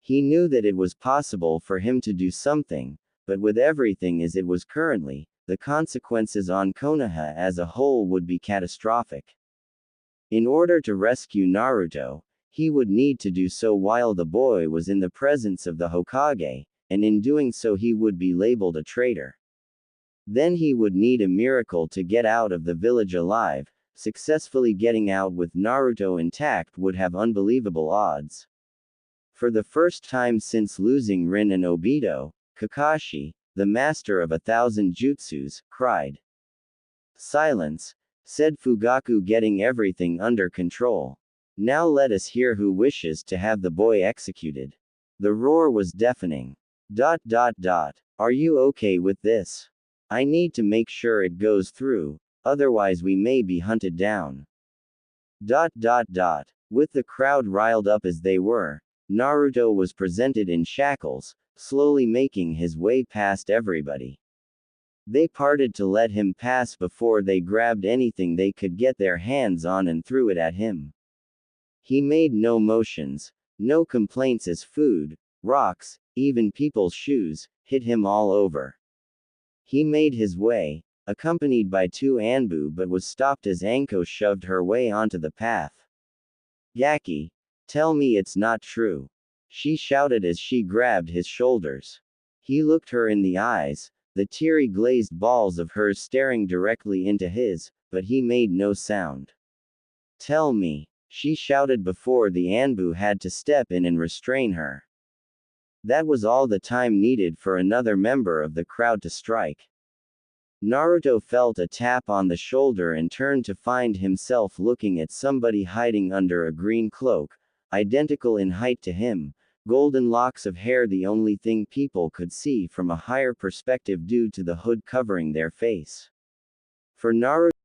He knew that it was possible for him to do something, but with everything as it was currently, the consequences on Konoha as a whole would be catastrophic. In order to rescue Naruto, he would need to do so while the boy was in the presence of the Hokage, and in doing so he would be labeled a traitor. Then he would need a miracle to get out of the village alive. Successfully getting out with Naruto intact would have unbelievable odds. For the first time since losing Rin and Obito, Kakashi, the master of 1,000 jutsus, cried. "Silence," said Fugaku, getting everything under control. "Now let us hear who wishes to have the boy executed." The roar was deafening. Are you okay with this? I need to make sure it goes through, otherwise we may be hunted down. With the crowd riled up as they were, Naruto was presented in shackles, slowly making his way past everybody. They parted to let him pass before they grabbed anything they could get their hands on and threw it at him. He made no motions, no complaints as food, rocks, even people's shoes, hit him all over. He made his way, accompanied by 2 Anbu, but was stopped as Anko shoved her way onto the path. "Gaki, tell me it's not true," she shouted as she grabbed his shoulders. He looked her in the eyes, the teary glazed balls of hers staring directly into his, but he made no sound. "Tell me," she shouted before the Anbu had to step in and restrain her. That was all the time needed for another member of the crowd to strike. Naruto felt a tap on the shoulder and turned to find himself looking at somebody hiding under a green cloak, identical in height to him, golden locks of hair, the only thing people could see from a higher perspective due to the hood covering their face. For Naruto,